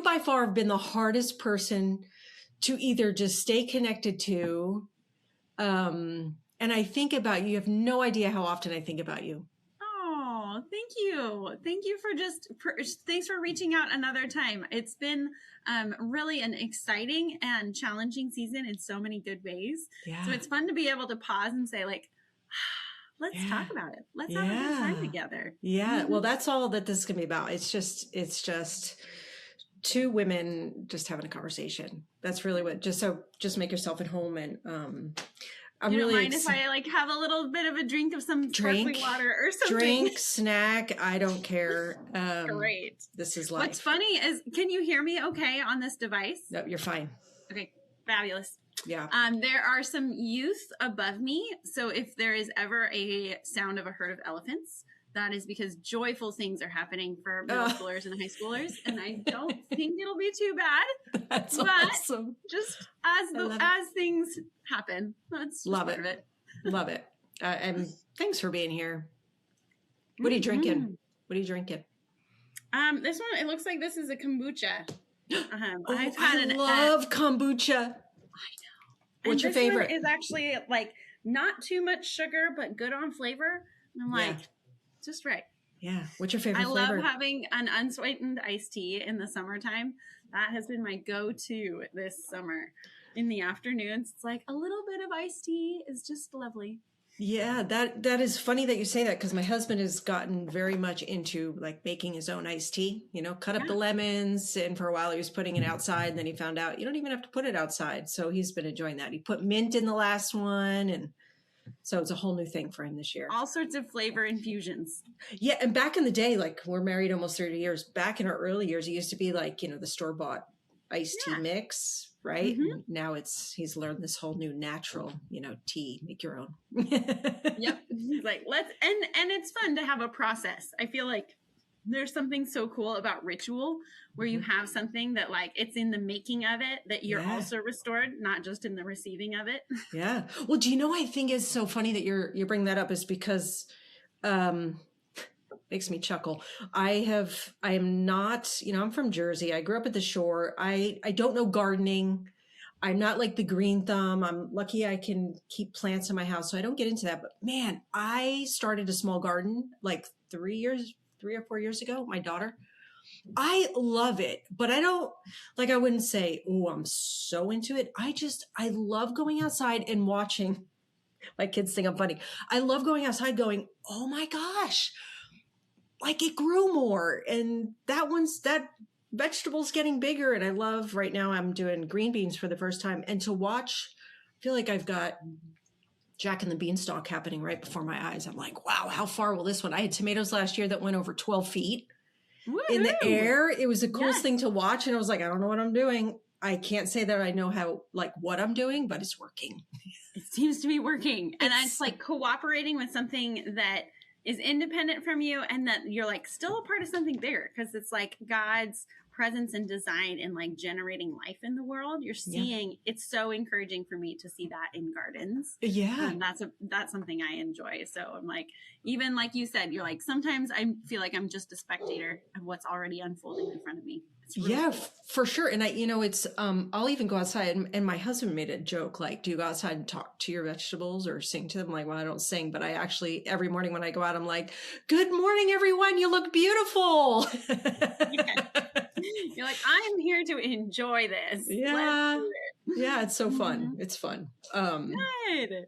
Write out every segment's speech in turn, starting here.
by far have been the hardest person to either just stay connected to. And I think about you. You have no idea how often I think about you. Oh, thank you. Thank you thanks for reaching out another time. It's been really an exciting and challenging season in so many good ways. Yeah. So it's fun to be able to pause and say like, let's talk about it. Let's have a good time together. Yeah. Well, that's all that this is going to be about. It's just two women just having a conversation. That's really what, just make yourself at home. And, I'm you really don't mind if I like have a little bit of a drink of some sparkling water or something? Drink, snack, I don't care. Great. This is life. What's funny is, can you hear me okay on this device? No, you're fine. Okay, fabulous. Yeah. There are some youth above me. So if there is ever a sound of a herd of elephants, that is because joyful things are happening for middle schoolers and high schoolers. And I don't think it'll be too bad. That's awesome. Just as things happen. That's just part of it. Love it. And thanks for being here. What are you drinking? What are you drinking? This one, it looks like this is a kombucha. I love kombucha. I know. What's your favorite? One is actually like not too much sugar, but good on flavor. And I'm like, just right. Yeah. What's your favorite flavor? I love having an unsweetened iced tea in the summertime. That has been my go-to this summer. In the afternoons, it's like a little bit of iced tea is just lovely. Yeah, that is funny that you say that, because my husband has gotten very much into like making his own iced tea, cut up the lemons. And for a while he was putting it outside. And then he found out you don't even have to put it outside. So he's been enjoying that. He put mint in the last one. And so it's a whole new thing for him this year. All sorts of flavor infusions. Yeah. And back in the day, like we're married almost 30 years. Back in our early years, it used to be like, the store-bought iced tea mix. Right. Mm-hmm. Now he's learned this whole new natural, tea, make your own. Yep. Like and it's fun to have a process. I feel like there's something so cool about ritual where you have something that like it's in the making of it that you're also restored, not just in the receiving of it. Yeah. Well, do you know, I think is so funny that you bring that up is because, makes me chuckle. I am not, I'm from Jersey. I grew up at the shore. I don't know gardening. I'm not like the green thumb. I'm lucky I can keep plants in my house, so I don't get into that. But man, I started a small garden like 3 or 4 years ago, my daughter. I love it, but I wouldn't say, oh, I'm so into it. I love going outside and watching. My kids think I'm funny. I love going outside going, oh my gosh, like it grew more, and that vegetable's getting bigger. And I love, right now I'm doing green beans for the first time, and to watch, I feel like I've got Jack and the Beanstalk happening right before my eyes. I'm like, wow, how far will this one? I had tomatoes last year that went over 12 feet in the air. It was the coolest thing to watch. And I was like, I don't know what I'm doing. I can't say that I know what I'm doing, but it's working. It seems to be working. And it's like cooperating with something that is independent from you and that you're like still a part of something bigger, because it's like God's presence and design and like generating life in the world. You're seeing it's so encouraging for me to see that in gardens. Yeah. And that's something I enjoy. So I'm like, even like you said, you're like, sometimes I feel like I'm just a spectator of what's already unfolding in front of me. Really cool. For sure. And it's, I'll even go outside and my husband made a joke, like, do you go outside and talk to your vegetables or sing to them? I'm like, well, I don't sing, but I actually, every morning when I go out, I'm like, good morning, everyone. You look beautiful. You're like, I'm here to enjoy this. Yeah. Yeah. It's so fun. It's fun. Good.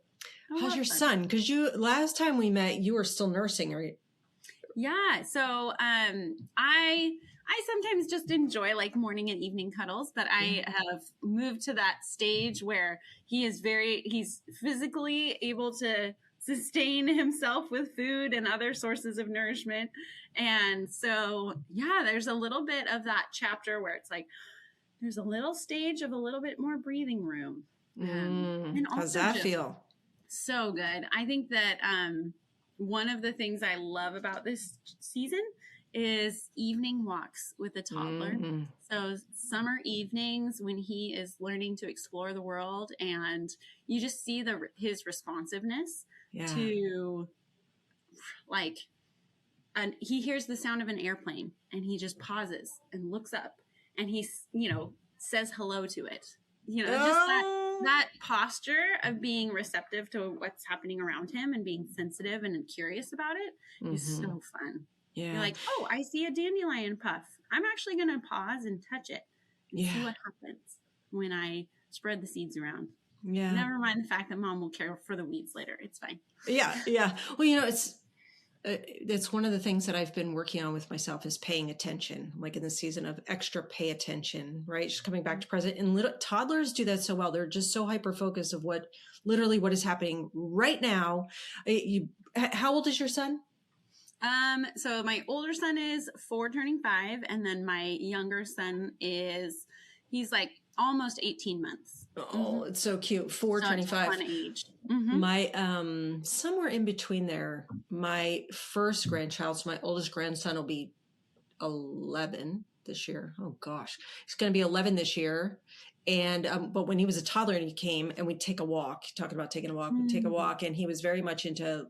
How's your son? Because last time we met, you were still nursing, right? Yeah. So, I sometimes just enjoy like morning and evening cuddles, but I have moved to that stage where he's physically able to sustain himself with food and other sources of nourishment. And so, there's a little bit of that chapter where it's like, there's a little stage of a little bit more breathing room. And also how's that feel? So good. I think that one of the things I love about this season is evening walks with a toddler. Mm-hmm. So summer evenings when he is learning to explore the world, and you just see his responsiveness to and he hears the sound of an airplane and he just pauses and looks up and he, says hello to it. Just Oh, that posture of being receptive to what's happening around him and being sensitive and curious about it is mm-hmm. so fun. You're Yeah. like, oh, I see a dandelion puff. I'm actually going to pause and touch it and see Yeah. what happens when I spread the seeds around. Yeah. Never mind the fact that mom will care for the weeds later. It's fine. Yeah. Yeah. Well, it's one of the things that I've been working on with myself is paying attention, like in the season of extra pay attention, right? Just coming back to present. And little toddlers do that so well. They're just so hyper focused of what is happening right now. How old is your son? So my older son is 4 turning 5, and then my younger son he's like almost 18 months. Oh, it's so cute. 4 So turning it's a 5. fun age. Mm-hmm. My somewhere in between there, my first grandchild, so my oldest grandson will be 11 this year. Oh gosh, he's going to be 11 this year. And but when he was a toddler and he came and we'd take a walk, talking about taking a walk, we'd take a walk, and he was very much into,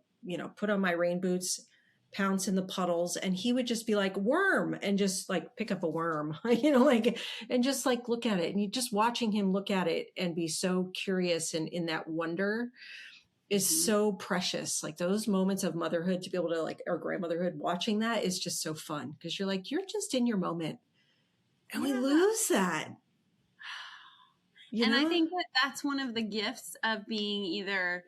put on my rain boots, pounce in the puddles, and he would just be like worm and just like pick up a worm, like, and just like look at it, and you just watching him look at it and be so curious and in that wonder is so precious. Like those moments of motherhood, to be able to like, or grandmotherhood, watching that is just so fun because you're like, you're just in your moment, and we lose that. I think that that's one of the gifts of being either,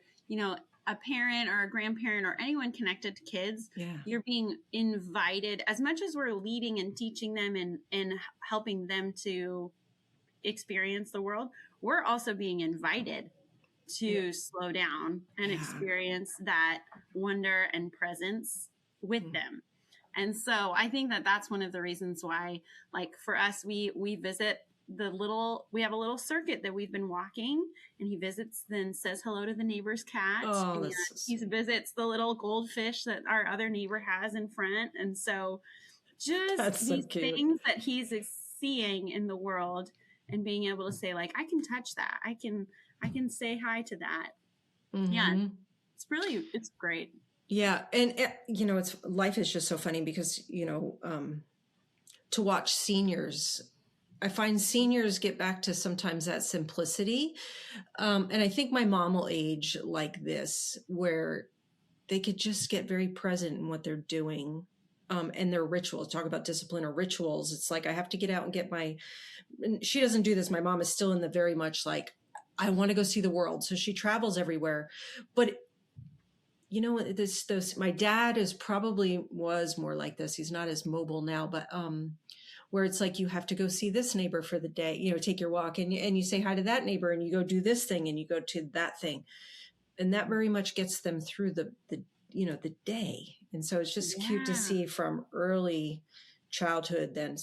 a parent or a grandparent or anyone connected to kids. Yeah. You're being invited, as much as we're leading and teaching them and helping them to experience the world, we're also being invited to slow down and experience that wonder and presence with them. And so I think that that's one of the reasons why, like for us, we visit we have a little circuit that we've been walking, and he visits, then says hello to the neighbor's cat. Oh, and he visits the little goldfish that our other neighbor has in front. And so just these things that he's seeing in the world and being able to say, like, I can touch that. I can say hi to that. Mm-hmm. Yeah. It's great. Yeah. And life is just so funny because, to watch seniors, I find seniors get back to sometimes that simplicity. And I think my mom will age like this, where they could just get very present in what they're doing. And their rituals, talk about discipline or rituals. It's like, I have to get out and get she doesn't do this. My mom is still in the very much like, I want to go see the world. So she travels everywhere. But my dad was more like this. He's not as mobile now, but, where it's like, you have to go see this neighbor for the day, take your walk and you say hi to that neighbor and you go do this thing and you go to that thing. And that very much gets them through the day. And so it's just cute to see from early childhood. Then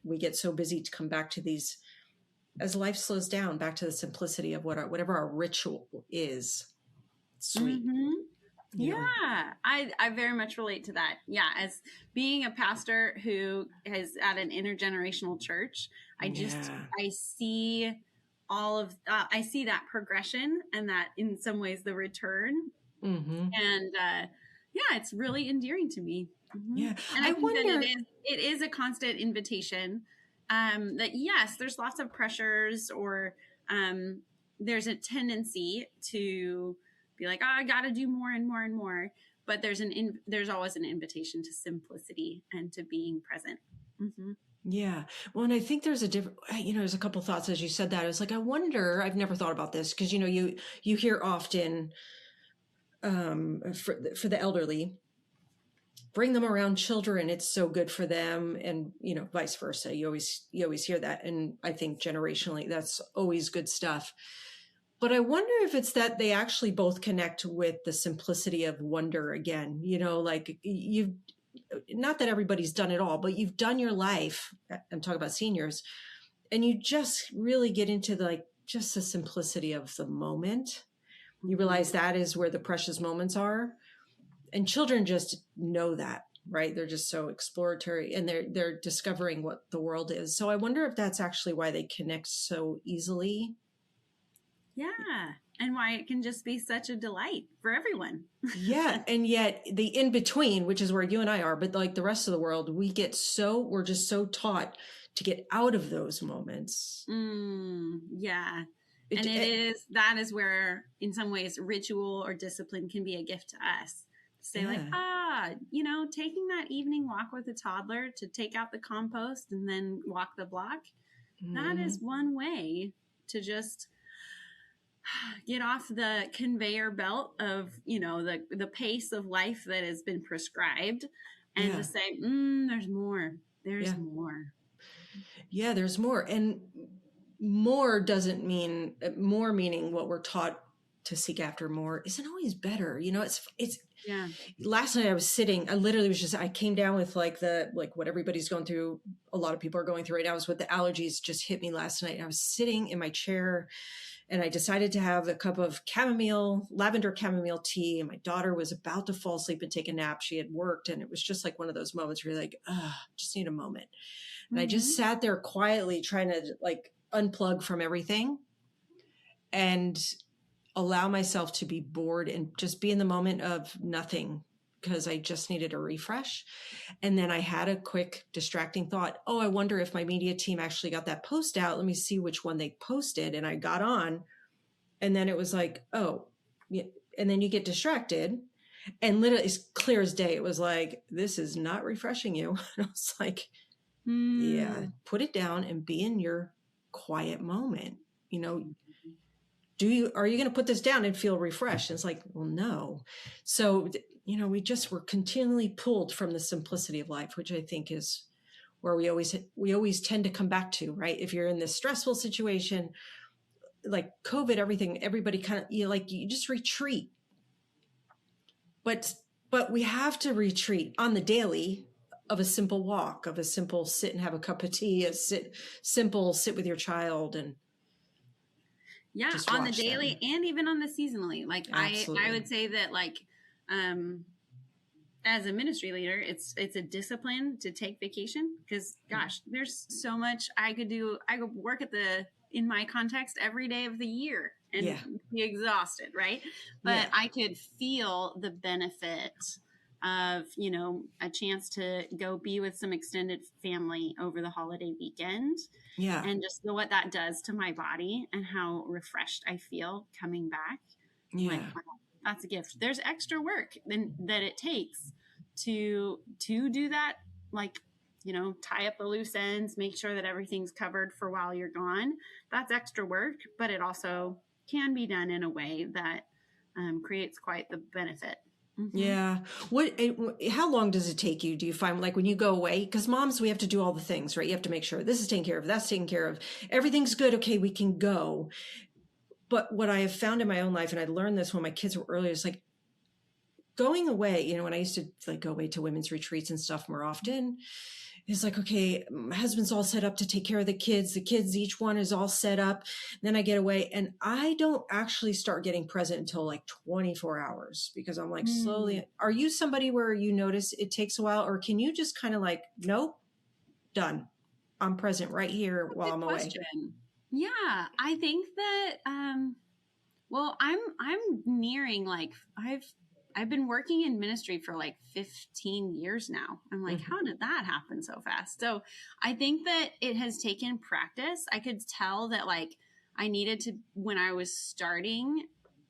we get so busy to come back to these, as life slows down, back to the simplicity of whatever our ritual is. Sweet. Mm-hmm. Yeah, I very much relate to that. Yeah, as being a pastor who is at an intergenerational church, I see I see that progression and that in some ways the return. Mm-hmm. And it's really endearing to me. Mm-hmm. Yeah, and I think that it is a constant invitation. That yes, there's lots of pressures, or there's a tendency to be like, I got to do more and more and more. But there's always an invitation to simplicity and to being present. Mm-hmm. Yeah. Well, and I think there's there's a couple thoughts as you said that. I was like, I wonder, I've never thought about this because, you hear often for the elderly, bring them around children. It's so good for them. And, vice versa. You always hear that. And I think generationally, that's always good stuff. But I wonder if it's that they actually both connect with the simplicity of wonder again, like not that everybody's done it all, but you've done your life. I'm talking about seniors, and you just really get into just the simplicity of the moment. You realize that is where the precious moments are. And children just know that, right? They're just so exploratory and they're discovering what the world is. So I wonder if that's actually why they connect so easily. Yeah. And why it can just be such a delight for everyone. Yeah. And yet the in between, which is where you and I are, but like the rest of the world, we're just so taught to get out of those moments. Yeah. It, And it that is where, in some ways, ritual or discipline can be a gift to us. Say, like, yeah. taking that evening walk with a toddler to take out the compost and then walk the block, that Mhm. is one way to just get off the conveyor belt of, the pace of life that has been prescribed and Yeah. to say, there's more. There's Yeah. more. Yeah. There's more. And more doesn't mean more, meaning what we're taught to seek after more isn't always better. It's Yeah. last night I was sitting, I literally was just, I came down with like what everybody's going through. A lot of people are going through right now is what the allergies just hit me last night. And I was sitting in my chair and I decided to have a cup of lavender chamomile tea. And my daughter was about to fall asleep and take a nap. She had worked. And it was just like one of those moments where you're like, just need a moment. And I Mm-hmm. just sat there quietly trying to like unplug from everything and allow myself to be bored and just be in the moment of nothing because I just needed a refresh. And then I had a quick distracting thought. Oh, I wonder if my media team actually got that post out. Let me see which one they posted. And I got on. And then it was like, oh, yeah. And then you get distracted. And literally, as clear as day, it was like, this is not refreshing you. And I was like, yeah, put it down and be in your quiet moment. Are you going to put this down and feel refreshed? And it's like, well, no. So, we're continually pulled from the simplicity of life, which I think is where we always tend to come back to, right? If you're in this stressful situation, like COVID, everything, everybody kind of, you just retreat. But we have to retreat on the daily of a simple walk, of a simple sit and have a cup of tea, simple sit with your child and Yeah, just on the watch daily them. and even on the seasonally. Like I Absolutely. would say that, like, as a ministry leader, it's a discipline to take vacation because gosh, there's so much I could do. I could work in my context every day of the year and Yeah. be exhausted, right? But Yeah. I could feel the benefit of, a chance to go be with some extended family over the holiday weekend Yeah. and just what that does to my body and how refreshed I feel coming back. I'm like, Yeah. wow, that's a gift. There's extra work that it takes to do that, like, tie up the loose ends, make sure that everything's covered for while you're gone. That's extra work, but it also can be done in a way that creates quite the benefit. Mm-hmm. Yeah. How long does it take you? Do you find like when you go away, because moms, we have to do all the things, right? You have to make sure this is taken care of, that's taken care of, everything's good. Okay, we can go. But what I have found in my own life, and I learned this when my kids were earlier, is like going away, when I used to like go away to women's retreats and stuff more often, it's like, okay, my husband's all set up to take care of the kids. The kids, each one is all set up. Then I get away and I don't actually start getting present until like 24 hours because I'm like slowly. Are you somebody where you notice it takes a while or can you just kind of like, nope, done. I'm present right here while I'm away. Yeah, I think that well, I'm nearing like I've been working in ministry for like 15 years now. I'm like, how did that happen so fast? So I think that it has taken practice. I could tell that like I needed to, when I was starting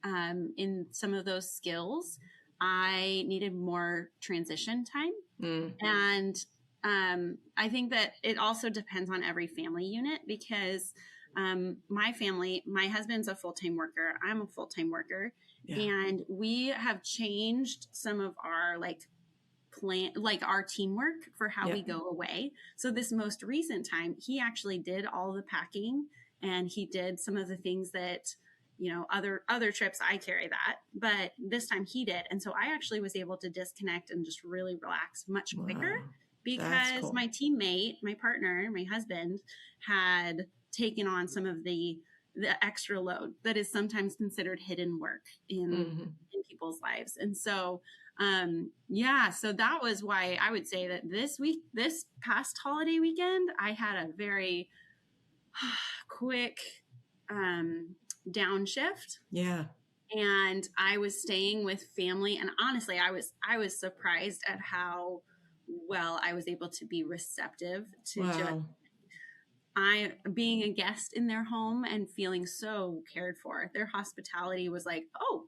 in some of those skills, I needed more transition time. And I think that it also depends on every family unit because my family, my husband's a full-time worker. I'm a full-time worker. Yeah. And we have changed some of our our teamwork for how we go away. So this most recent time, he actually did all the packing and he did some of the things that, other trips I carry that, but this time he did. And so I actually was able to disconnect and just really relax much quicker because cool. My teammate, my partner, my husband had taken on some of the extra load that is sometimes considered hidden work in people's lives. And so, so that was why I would say that this past holiday weekend, I had a very quick downshift. Yeah. And I was staying with family, and honestly, I was surprised at how well I was able to be receptive to just Wow. I being a guest in their home and feeling so cared for. Their hospitality was like, oh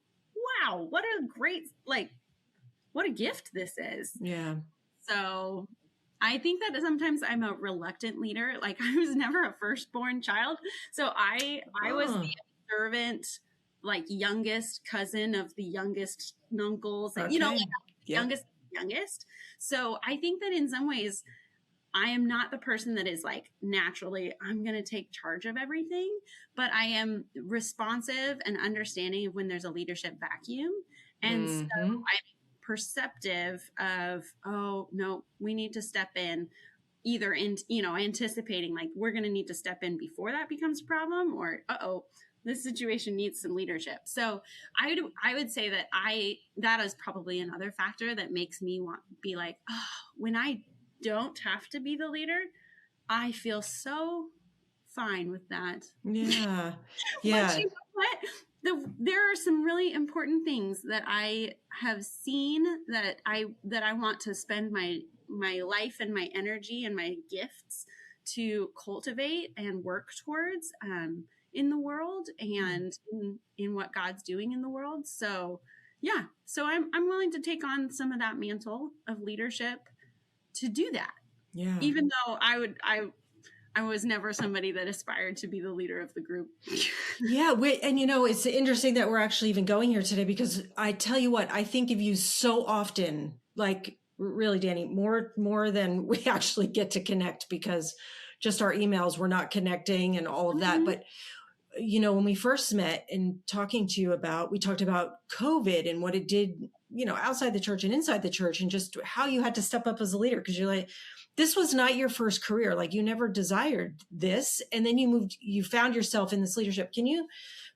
wow, what a great, like, what a gift this is. Yeah. So I think that sometimes I'm a reluctant leader. Like, I was never a firstborn child, so I was Oh, the servant, like, youngest cousin of the youngest uncles, and okay. like, Yep. youngest. So I think that in some ways I am not the person that is like naturally I'm going to take charge of everything, but I am responsive and understanding of when there's a leadership vacuum. And so Mm-hmm. I'm perceptive of, oh no, we need to step in, either in, anticipating like we're going to need to step in before that becomes a problem, or uh-oh, this situation needs some leadership. So I would say that that is probably another factor that makes me want be like, oh, when I don't have to be the leader, I feel so fine with that. Yeah. But Yeah. you know what? There are some really important things that I have seen that I want to spend my life and my energy and my gifts to cultivate and work towards, in the world, and in what God's doing in the world. So yeah, so I'm willing to take on some of that mantle of leadership to do that, Yeah. even though I was never somebody that aspired to be the leader of the group. Yeah, and it's interesting that we're actually even going here today, because I tell you what, I think of you so often, like really, Dani, more than we actually get to connect, because just our emails, we're not connecting and all of that. But when we first met and we talked about COVID and what it did, outside the church and inside the church, and just how you had to step up as a leader, because you're like, this was not your first career. Like, you never desired this. And then you found yourself in this leadership. Can you,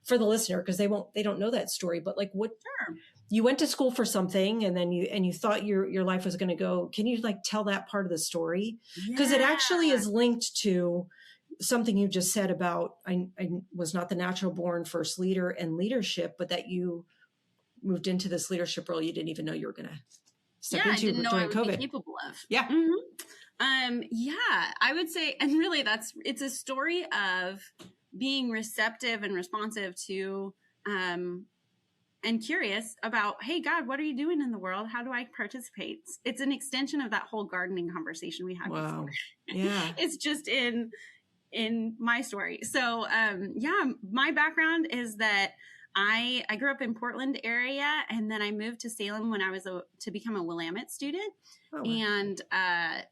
for the listener, because they don't know that story, but like, what, Sure. you went to school for something, and then you thought your life was going to go. Can you like tell that part of the story? Because it actually is linked to something you just said about, I was not the natural born first leader and leadership, but that you moved into this leadership role you didn't even know you were going to step I into didn't know I during would be COVID. capable of. Yeah. Yeah, I would say, and really it's a story of being receptive and responsive to, and curious about, hey, God, what are you doing in the world? How do I participate? It's an extension of that whole gardening conversation we had Wow. before. Yeah. It's just in my story. So, yeah, my background is that I grew up in Portland area, and then I moved to Salem when I was to become a Willamette student. Oh, wow. And I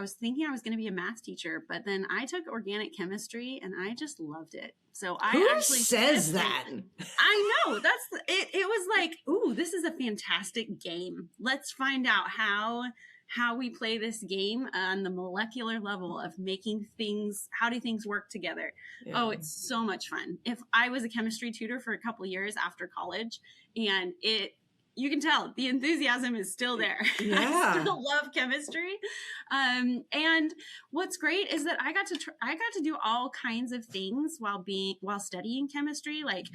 was thinking I was going to be a math teacher, but then I took organic chemistry and I just loved it. So Who I actually says that? I know, that's it. It was like, ooh, this is a fantastic game. Let's find out how we play this game on the molecular level of making things, how do things work together? Yeah. Oh, it's so much fun. If I was a chemistry tutor for a couple years after college, and you can tell the enthusiasm is still there. Yeah. I still love chemistry. And what's great is that I got to do all kinds of things while studying chemistry. Like,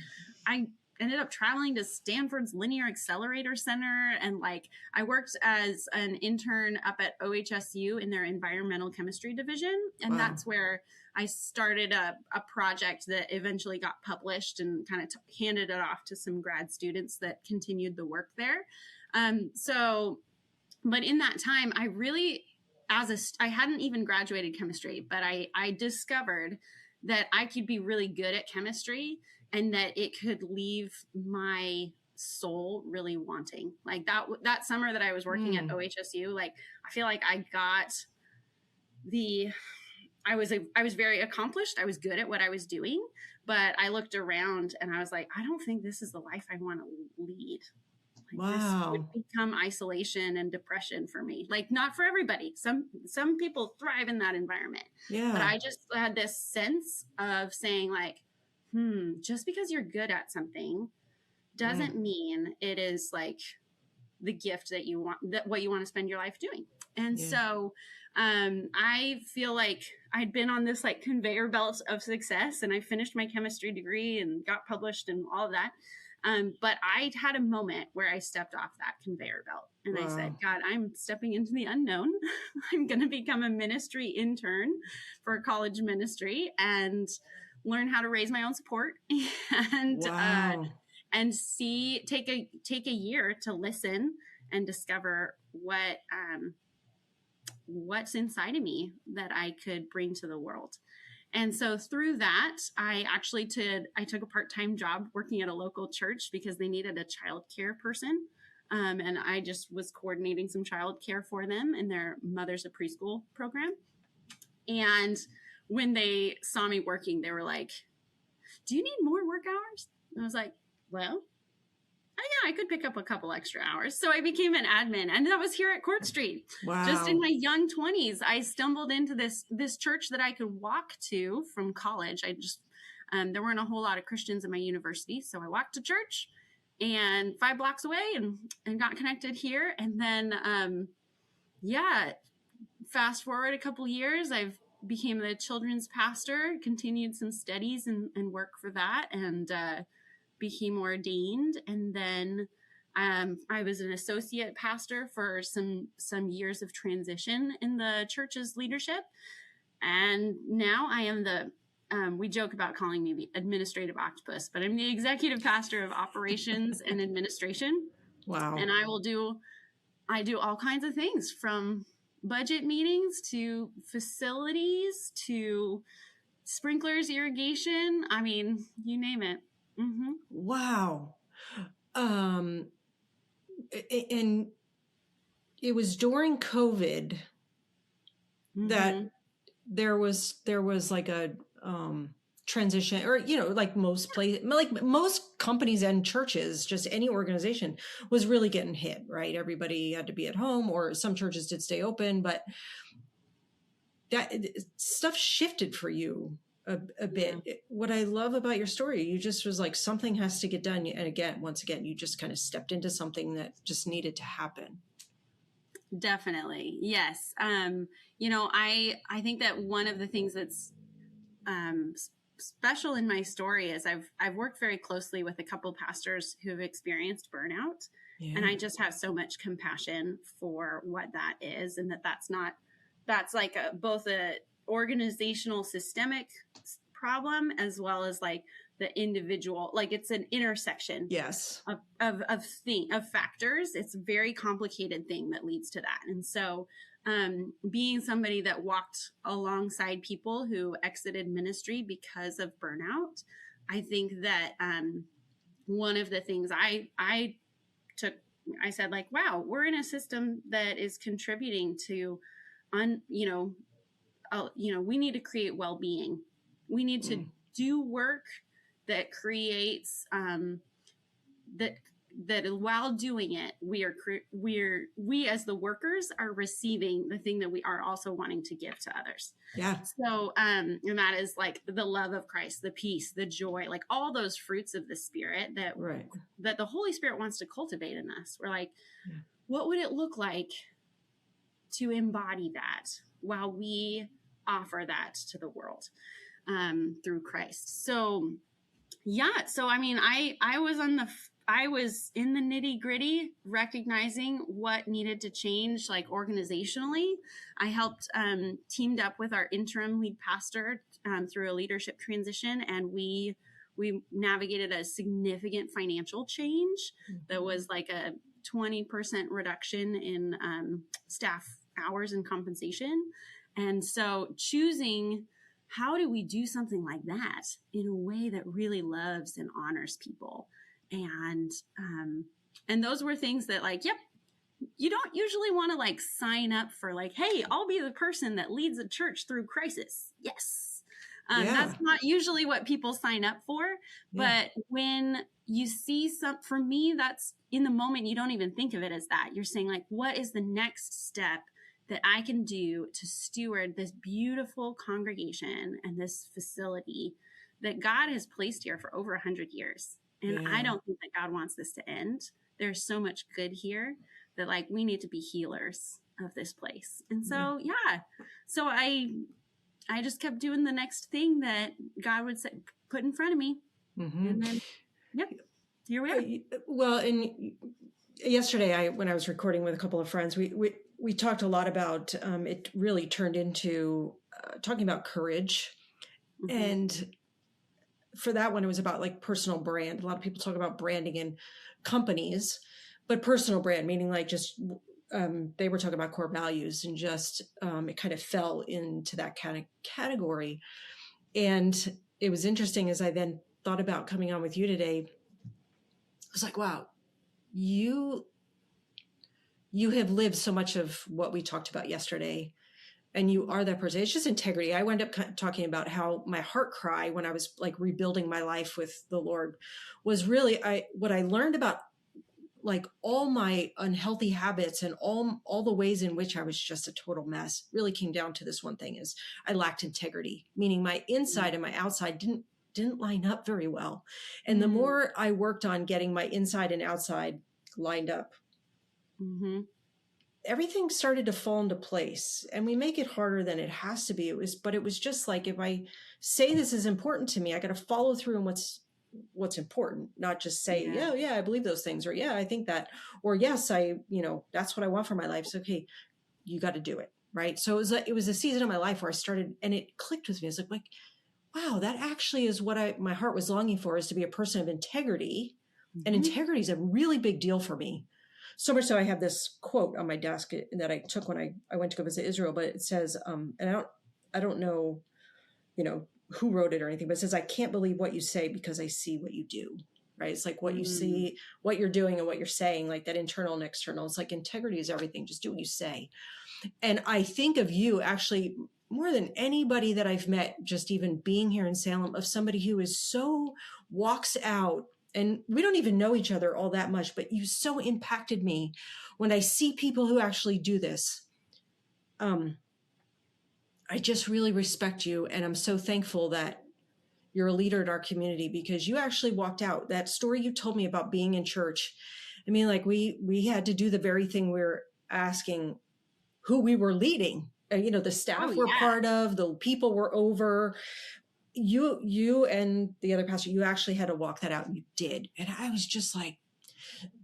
I ended up traveling to Stanford's Linear Accelerator Center, and like I worked as an intern up at OHSU in their environmental chemistry division, and wow. That's where I started a project that eventually got published and kind of handed it off to some grad students that continued the work there. But in that time, I really, I hadn't even graduated chemistry, but I discovered that I could be really good at chemistry, and that it could leave my soul really wanting. Like that summer that I was working at OHSU, like I feel like I was very accomplished. I was good at what I was doing, but I looked around and I was like, I don't think this is the life I want to lead. Like, wow. This would become isolation and depression for me. Like, not for everybody. Some people thrive in that environment. Yeah. But I just had this sense of saying like, just because you're good at something doesn't mean it is like the gift that you want, that what you want to spend your life doing. And Yeah. so I feel like I'd been on this like conveyor belt of success, and I finished my chemistry degree and got published and all of that. But I had a moment where I stepped off that conveyor belt and I said, Wow. God, I'm stepping into the unknown. I'm going to become a ministry intern for a college ministry and learn how to raise my own support and Wow. take a year to listen and discover what's inside of me that I could bring to the world. And so through that, I took a part-time job working at a local church because they needed a childcare person. And I just was coordinating some childcare for them in their Mothers of Preschool program. And when they saw me working, they were like, do you need more work hours? And I was like, well, yeah, I could pick up a couple extra hours. So I became an admin, and that was here at Court Street. Wow. Just in my young 20s, I stumbled into this church that I could walk to from college. There weren't a whole lot of Christians in my university, so I walked to church and 5 blocks away and got connected here. And then, fast forward a couple years, I've became the children's pastor, continued some studies and work for that, and became ordained. And then I was an associate pastor for some years of transition in the church's leadership. And now I am we joke about calling me the administrative octopus, but I'm the executive pastor of operations and administration. Wow. And I do all kinds of things, from budget meetings to facilities to sprinklers, irrigation. I mean, you name it. Mm-hmm. Wow. And it was during COVID that there was like a transition, or like most companies and churches, just any organization was really getting hit, right? Everybody had to be at home, or some churches did stay open, but that stuff shifted for you a bit. Yeah. What I love about your story, you just was like, something has to get done. And once again, you just kind of stepped into something that just needed to happen. Definitely. Yes. I think that one of the things that's special in my story is I've worked very closely with a couple pastors who have experienced burnout. Yeah. And I just have so much compassion for what that is. And that's like both a organizational systemic problem, as well as like the individual, like it's an intersection yes of factors. It's a very complicated thing that leads to that. And so being somebody that walked alongside people who exited ministry because of burnout, I think that one of the things I said, like, wow, we're in a system that is contributing to we need to create well-being. We need to do work that creates that while doing it, we as the workers are receiving the thing that we are also wanting to give to others. Yeah. So and that is like the love of Christ, the peace, the joy, like all those fruits of the Spirit that the Holy Spirit wants to cultivate in us. We're like, what would it look like to embody that while we offer that to the world through Christ? So yeah. So, I mean, I was in the nitty gritty, recognizing what needed to change, like organizationally. I helped teamed up with our interim lead pastor through a leadership transition, and we navigated a significant financial change that was like a 20% reduction in staff hours and compensation. And so choosing, how do we do something like that in a way that really loves and honors people? And those were things that, like, yep, you don't usually want to like sign up for like, hey, I'll be the person that leads a church through crisis. Yes. That's not usually what people sign up for. Yeah. But when you see for me, that's in the moment, you don't even think of it as that. You're saying like, what is the next step that I can do to steward this beautiful congregation and this facility that God has placed here for over 100 years. And I don't think that God wants this to end. There's so much good here that, like, we need to be healers of this place. And so, yeah. So I just kept doing the next thing that God would say, put in front of me. Mm-hmm. And then, yep, here we are. Well, and yesterday, when I was recording with a couple of friends, we talked a lot about, it really turned into talking about courage. Mm-hmm. And for that one, it was about like personal brand. A lot of people talk about branding in companies, but personal brand, meaning like just, they were talking about core values, and just, it kind of fell into that kind of category. And it was interesting as I then thought about coming on with you today. I was like, wow, you have lived so much of what we talked about yesterday, and you are that person. It's just integrity. I wound up talking about how my heart cry when I was like rebuilding my life with the Lord was really what I learned about like all my unhealthy habits and all the ways in which I was just a total mess really came down to this one thing: is I lacked integrity, meaning my inside and my outside didn't line up very well. And the more I worked on getting my inside and outside lined up, everything started to fall into place. And we make it harder than it has to be. But it was just like, if I say this is important to me, I got to follow through on what's important, not just say, yeah, I believe those things, or yeah, I think that, or yes, that's what I want for my life. So, okay, you got to do it. Right. So it was a season of my life where I started, and it clicked with me. It's like, wow, that actually is what my heart was longing for, is to be a person of integrity. And integrity is a really big deal for me. So much so I have this quote on my desk that I took when I went to go visit Israel, but it says, and I don't know, who wrote it or anything, but it says, I can't believe what you say because I see what you do. Right. It's like what you see, what you're doing and what you're saying, like that internal and external. It's like integrity is everything. Just do what you say. And I think of you actually more than anybody that I've met, just even being here in Salem, of somebody who is so walks out. And we don't even know each other all that much, but you so impacted me when I see people who actually do this. I just really respect you. And I'm so thankful that you're a leader in our community, because you actually walked out. That story you told me about being in church, I mean, like we had to do the very thing we're asking who we were leading. The staff we're part of, the people were over. You and the other pastor, you actually had to walk that out, and you did. And I was just like,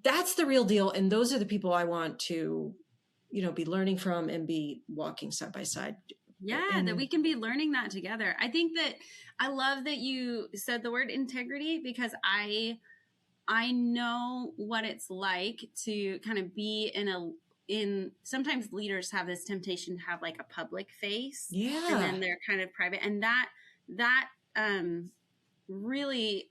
that's the real deal. And those are the people I want to, be learning from and be walking side by side. Yeah, that we can be learning that together. I think that I love that you said the word integrity, because I know what it's like to kind of be in sometimes leaders have this temptation to have like a public face, and then they're kind of private, and that really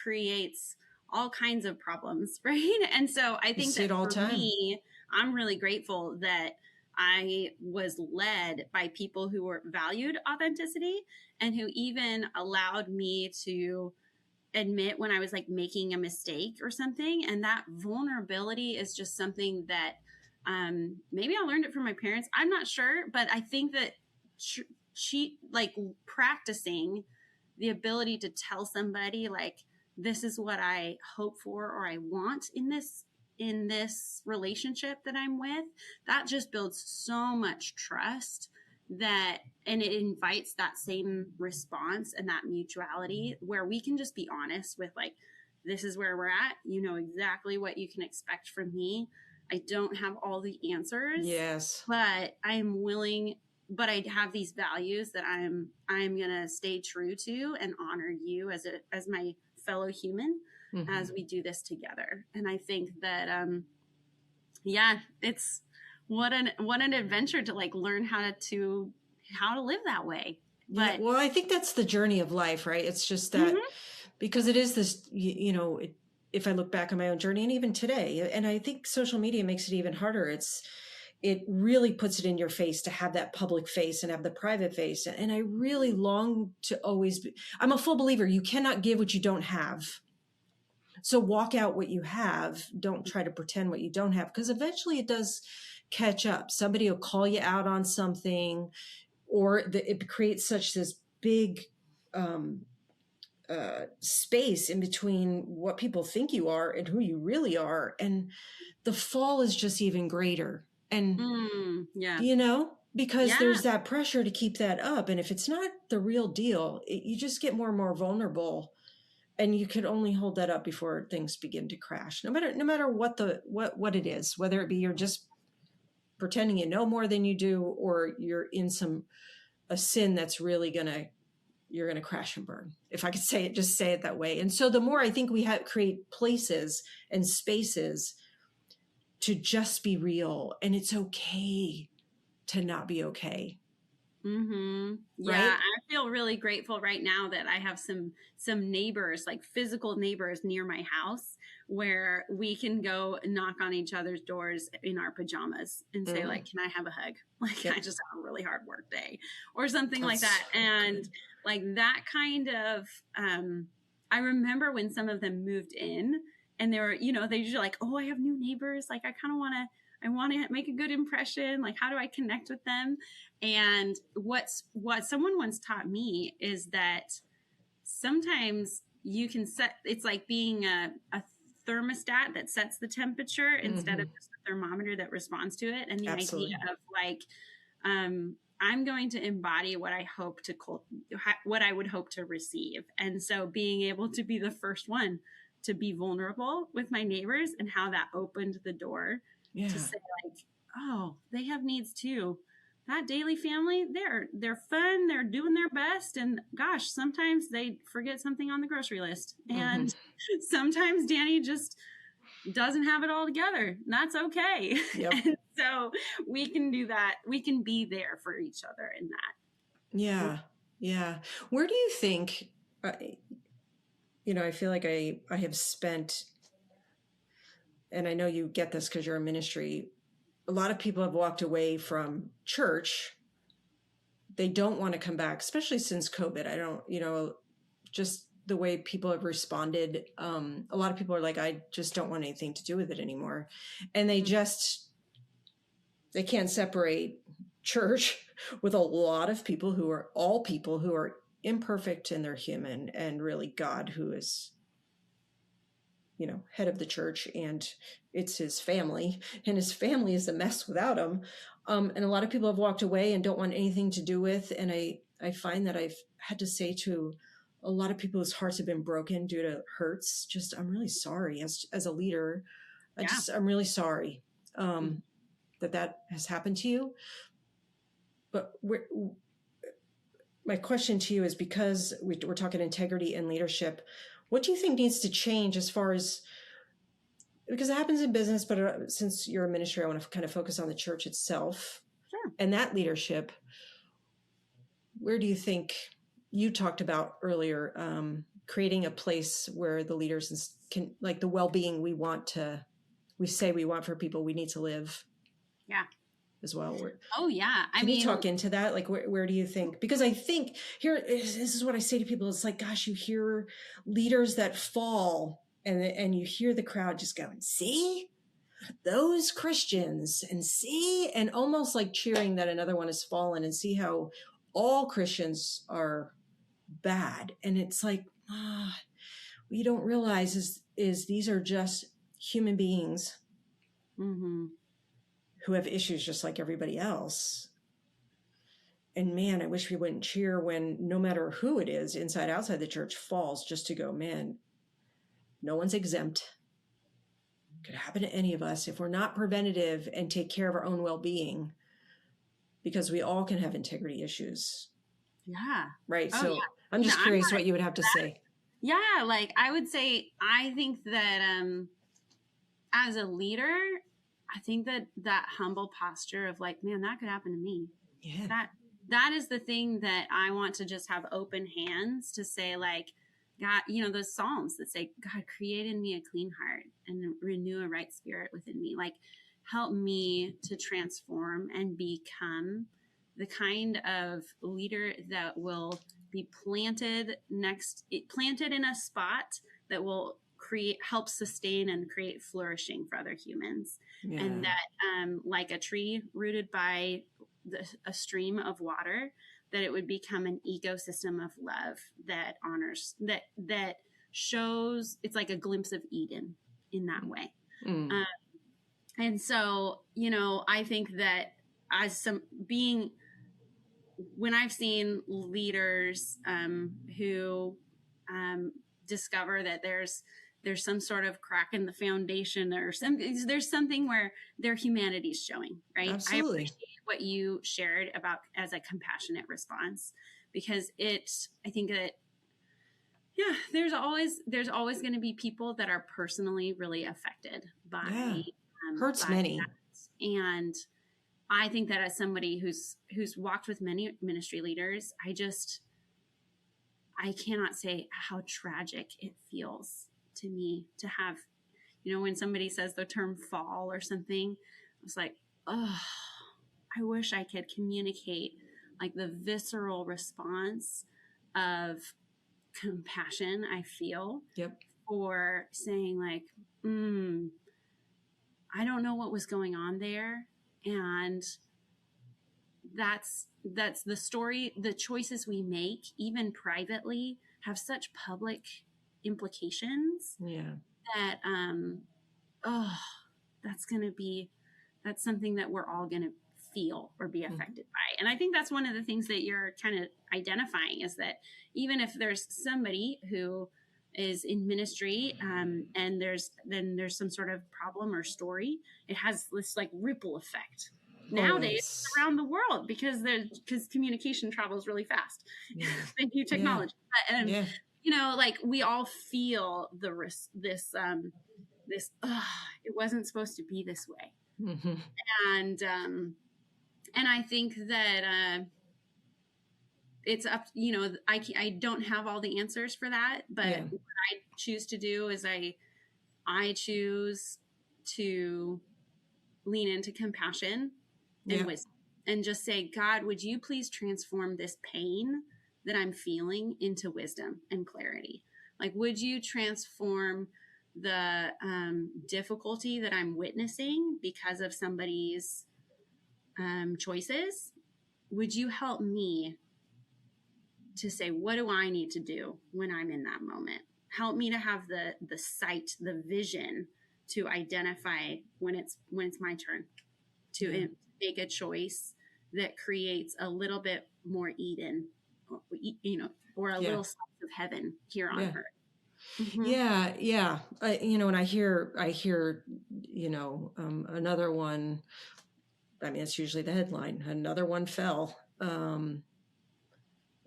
creates all kinds of problems, right? And so I think that for me, I'm really grateful that I was led by people who valued authenticity, and who even allowed me to admit when I was like making a mistake or something. And that vulnerability is just something that maybe I learned it from my parents. I'm not sure, but I think that like practicing the ability to tell somebody like, this is what I hope for or I want in this relationship that I'm with, that just builds so much trust, and it invites that same response and that mutuality where we can just be honest with like, this is where we're at. You know exactly what you can expect from me. I don't have all the answers. Yes. But I'm willing, but I have these values that I'm going to stay true to and honor you as my fellow human as we do this together. And I think that, it's what an adventure to like learn how to live that way. But well, I think that's the journey of life, right? It's just that because it is this, if I look back on my own journey and even today, and I think social media makes it even harder. It really puts it in your face to have that public face and have the private face. And I really long to always I'm a full believer. You cannot give what you don't have. So walk out what you have. Don't try to pretend what you don't have, because eventually it does catch up. Somebody will call you out on something, or it creates such this big space in between what people think you are and who you really are. And the fall is just even greater. And, Yeah. because Yeah. there's that pressure to keep that up. And if it's not the real deal, you just get more and more vulnerable, and you can only hold that up before things begin to crash. No matter what it is, whether it be you're just pretending you know more than you do, or you're in a sin that's really you're gonna crash and burn. If I could just say it that way. And so the more I think we create places and spaces to just be real, and it's okay to not be okay. Yeah, Right? I feel really grateful right now that I have some neighbors, like physical neighbors near my house, where we can go knock on each other's doors in our pajamas and say like, "Can I have a hug?" Like, Yep. I just have a really hard work day, or something like That's that. so And good. like that kind of, I remember when some of them moved in, and they were, they usually like, "Oh, I have new neighbors. Like, I want to make a good impression. Like, how do I connect with them?" And what someone once taught me is that sometimes you can set, it's like being a thermostat that sets the temperature instead of just a thermometer that responds to it. And the idea Absolutely. of like, I'm going to embody what what I would hope to receive. And so being able to be the first one to be vulnerable with my neighbors, and how that opened the door Yeah. to say like, oh, they have needs too. That Daly family, they're fun, they're doing their best, and gosh, sometimes they forget something on the grocery list, and sometimes Dani just doesn't have it all together, and that's okay. Yep. And so we can do that. We can be there for each other in that. Yeah. Yeah. Where do you think, I feel like I have spent, and I know you get this because you're in ministry, a lot of people have walked away from church. They don't want to come back, especially since COVID. I don't, just the way people have responded. A lot of people are like, I just don't want anything to do with it anymore. And they can't separate church with a lot of people who are imperfect, and they're human, and really God, who is, head of the church, and it's his family, and his family is a mess without him. And a lot of people have walked away and don't want anything to do with. And I find that I've had to say to a lot of people whose hearts have been broken due to hurts, just, I'm really sorry as a leader. I'm really sorry that has happened to you. But my question to you is, because we're talking integrity and leadership, what do you think needs to change as far as, because it happens in business, but since you're a ministry, I want to kind of focus on the church itself. Sure. And that leadership. Where do you think, you talked about earlier, creating a place where the leaders can, like, the well-being we say we want for people, we need to live. Yeah. As well. Oh yeah. Can you talk into that? Like, where do you think? Because I think this is what I say to people. It's like, gosh, you hear leaders that fall, and you hear the crowd just going, see those Christians, and almost like cheering that another one has fallen, and see how all Christians are bad. And it's like, what you don't realize is these are just human beings who have issues just like everybody else. And man, I wish we wouldn't cheer when, no matter who it is, inside, outside the church, falls, just to go, man, no one's exempt. Could happen to any of us if we're not preventative and take care of our own well-being, because we all can have integrity issues. Yeah. Right. Oh, so yeah. I'm just curious what you would have to say. Yeah. Like, I would say, I think that as a leader, I think that humble posture of like, man, that could happen to me. Yeah. That is the thing that I want to just have open hands to say, like, God, those Psalms that say, God, create in me a clean heart and renew a right spirit within me. Like, help me to transform and become the kind of leader that will be planted in a spot that will help sustain and create flourishing for other humans. Yeah. And that, like a tree rooted by a stream of water, that it would become an ecosystem of love that honors, that shows, it's like a glimpse of Eden in that way. And so, I think that as when I've seen leaders who discover that there's some sort of crack in the foundation, or there's something where their humanity is showing, right? I Absolutely. appreciate what you shared about as a compassionate response, because I think that, yeah, there's always going to be people that are personally really affected Yeah. by Hurts many. that. And I think that as somebody who's walked with many ministry leaders, I cannot say how tragic it feels to me to have, when somebody says the term fall or something, I was like, oh, I wish I could communicate like the visceral response of compassion I feel Yep. for saying like, I don't know what was going on there. And that's the story. The choices we make, even privately, have such public implications Yeah. that that's something that we're all going to feel or be affected by. And I think that's one of the things that you're kind of identifying, is that even if there's somebody who is in ministry and there's some sort of problem or story, it has this like ripple effect nowadays around the world, because communication travels really fast. Yeah. Thank you, technology. Yeah. And like we all feel the risk, this it wasn't supposed to be this way. Mm-hmm. And I think that it's up, I don't have all the answers for that, but what I choose to do is I choose to lean into compassion and wisdom, and just say, God, would you please transform this pain that I'm feeling into wisdom and clarity? Like, would you transform the difficulty that I'm witnessing because of somebody's choices? Would you help me to say, what do I need to do when I'm in that moment? Help me to have the sight, the vision to identify when it's my turn to make a choice that creates a little bit more Eden, or a little slice of heaven here on earth. Mm-hmm. Yeah. And I hear, another one. I mean, it's usually the headline. Another one fell.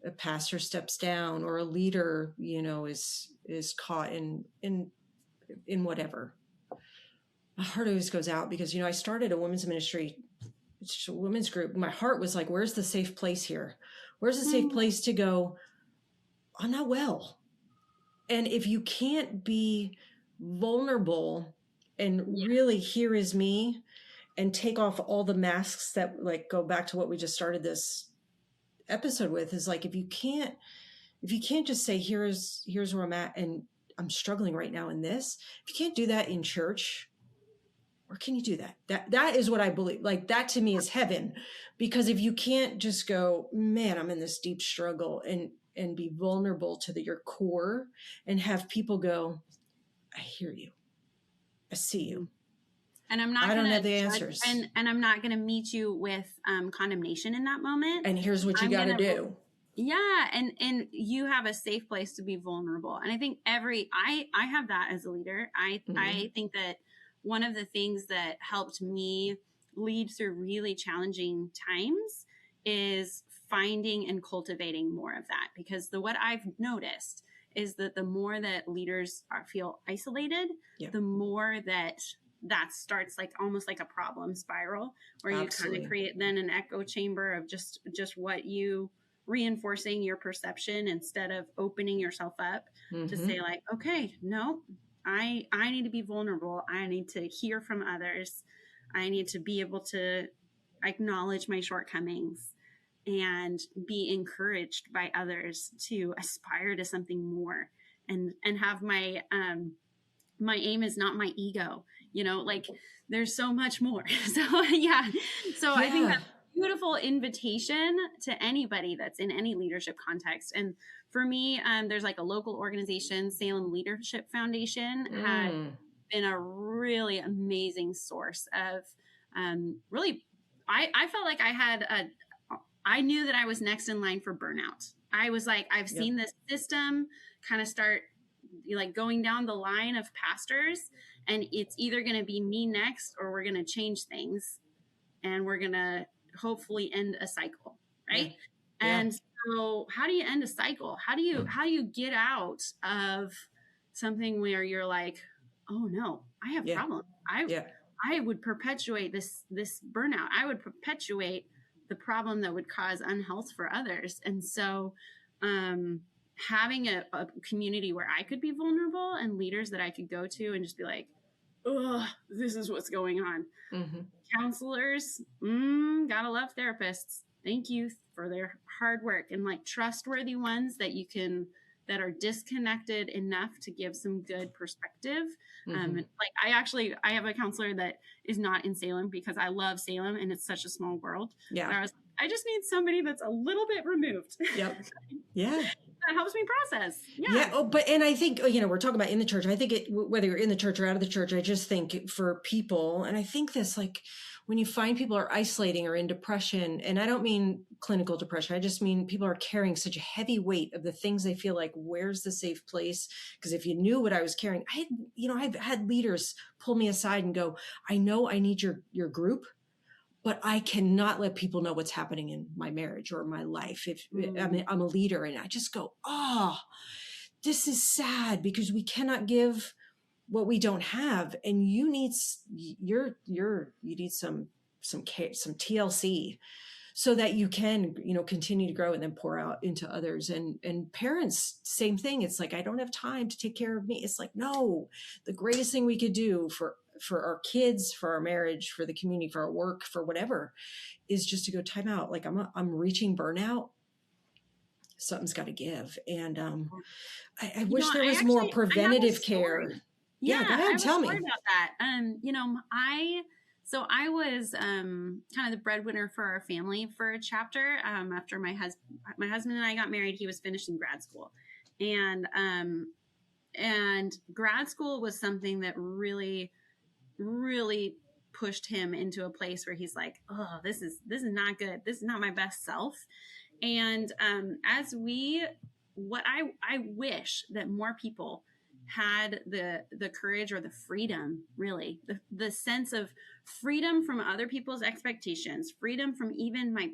A pastor steps down, or a leader, is caught in whatever. My heart always goes out, because, I started a women's ministry, it's a women's group. My heart was like, where's the safe place here? Where's the safe place to go? I'm not well. And if you can't be vulnerable and really, here is me, and take off all the masks that like go back to what we just started this episode with, is like, if you can't just say, here's where I'm at, and I'm struggling right now in this. If you can't do that in church, where can you do that? That is what I believe. Like, that to me is heaven, because if you can't just go, man, I'm in this deep struggle, and be vulnerable to your core, and have people go, I hear you, I see you. And I don't have the answers. And I'm not going to meet you with condemnation in that moment. And here's what you got to do. Yeah. And you have a safe place to be vulnerable. And I think I have that as a leader. I think that one of the things that helped me lead through really challenging times is finding and cultivating more of that. Because what I've noticed is that the more that leaders feel isolated, the more that starts like almost like a problem spiral, where you kind of create then an echo chamber of just what you reinforcing your perception, instead of opening yourself up to say like, okay, no, I need to be vulnerable. I need to hear from others. I need to be able to acknowledge my shortcomings and be encouraged by others to aspire to something more, and have my aim is not my ego, like there's so much more. So I think that's a beautiful invitation to anybody that's in any leadership context. And for me, there's like a local organization, Salem Leadership Foundation, had been a really amazing source of really, I felt like I knew that I was next in line for burnout. I was like, I've seen this system kind of start like going down the line of pastors, and it's either going to be me next or we're going to change things and we're going to hopefully end a cycle. Right. Yeah. And so how do you end a cycle? How do you get out of something where you're like, oh no, I have problems. I would perpetuate this burnout. I would perpetuate the problem that would cause unhealth for others. And so having a community where I could be vulnerable and leaders that I could go to and just be like, oh, this is what's going on. Mm-hmm. Counselors, gotta love therapists. Thank you for their hard work, and like trustworthy ones that are disconnected enough to give some good perspective. Mm-hmm. Like I have a counselor that is not in Salem because I love Salem and it's such a small world. Yeah. I just need somebody that's a little bit removed. Yep. Yeah. That helps me process. Yeah. Oh, and I think, we're talking about in the church. I think whether you're in the church or out of the church, I just think for people, and I think this, like when you find people are isolating or in depression, and I don't mean clinical depression, I just mean people are carrying such a heavy weight of the things they feel like, where's the safe place? Because if you knew what I was carrying, I've had leaders pull me aside and go, I know I need your group, but I cannot let people know what's happening in my marriage or my life. I'm a leader, and I just go, this is sad because we cannot give what we don't have. And you need some TLC so that you can, continue to grow and then pour out into others. And parents, same thing. It's like, I don't have time to take care of me. It's like, no, the greatest thing we could do for our kids, for our marriage, for the community, for our work, for whatever, is just to go time out. Like I'm reaching burnout. Something's got to give. And I wish there was more preventative care. Yeah, go ahead. Tell me about that. I was kind of the breadwinner for our family for a chapter. After my husband and I got married, he was finishing grad school, and grad school was something that really pushed him into a place where he's like, oh, this is not good. This is not my best self. And I wish that more people had the courage or the freedom, really, the sense of freedom from other people's expectations, freedom from even my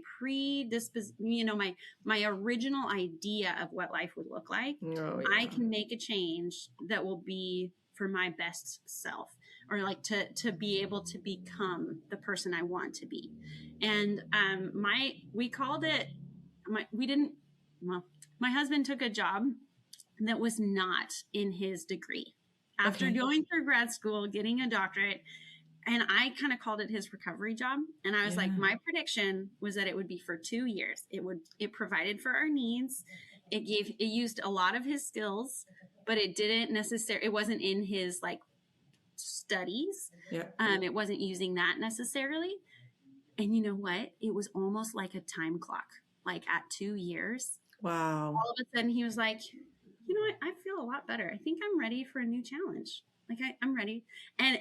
my original idea of what life would look like. Oh, yeah. I can make a change that will be for my best self, or like to be able to become the person I want to be. And my husband took a job that was not in his degree after going through grad school, getting a doctorate. And I kind of called it his recovery job. And I was like, my prediction was that it would be for 2 years. It provided for our needs. It used a lot of his skills, but it wasn't in his like studies. Yeah. It wasn't using that necessarily. And you know what? It was almost like a time clock, like at 2 years. Wow. All of a sudden he was like, you know what? I feel a lot better. I think I'm ready for a new challenge. Like I'm ready. And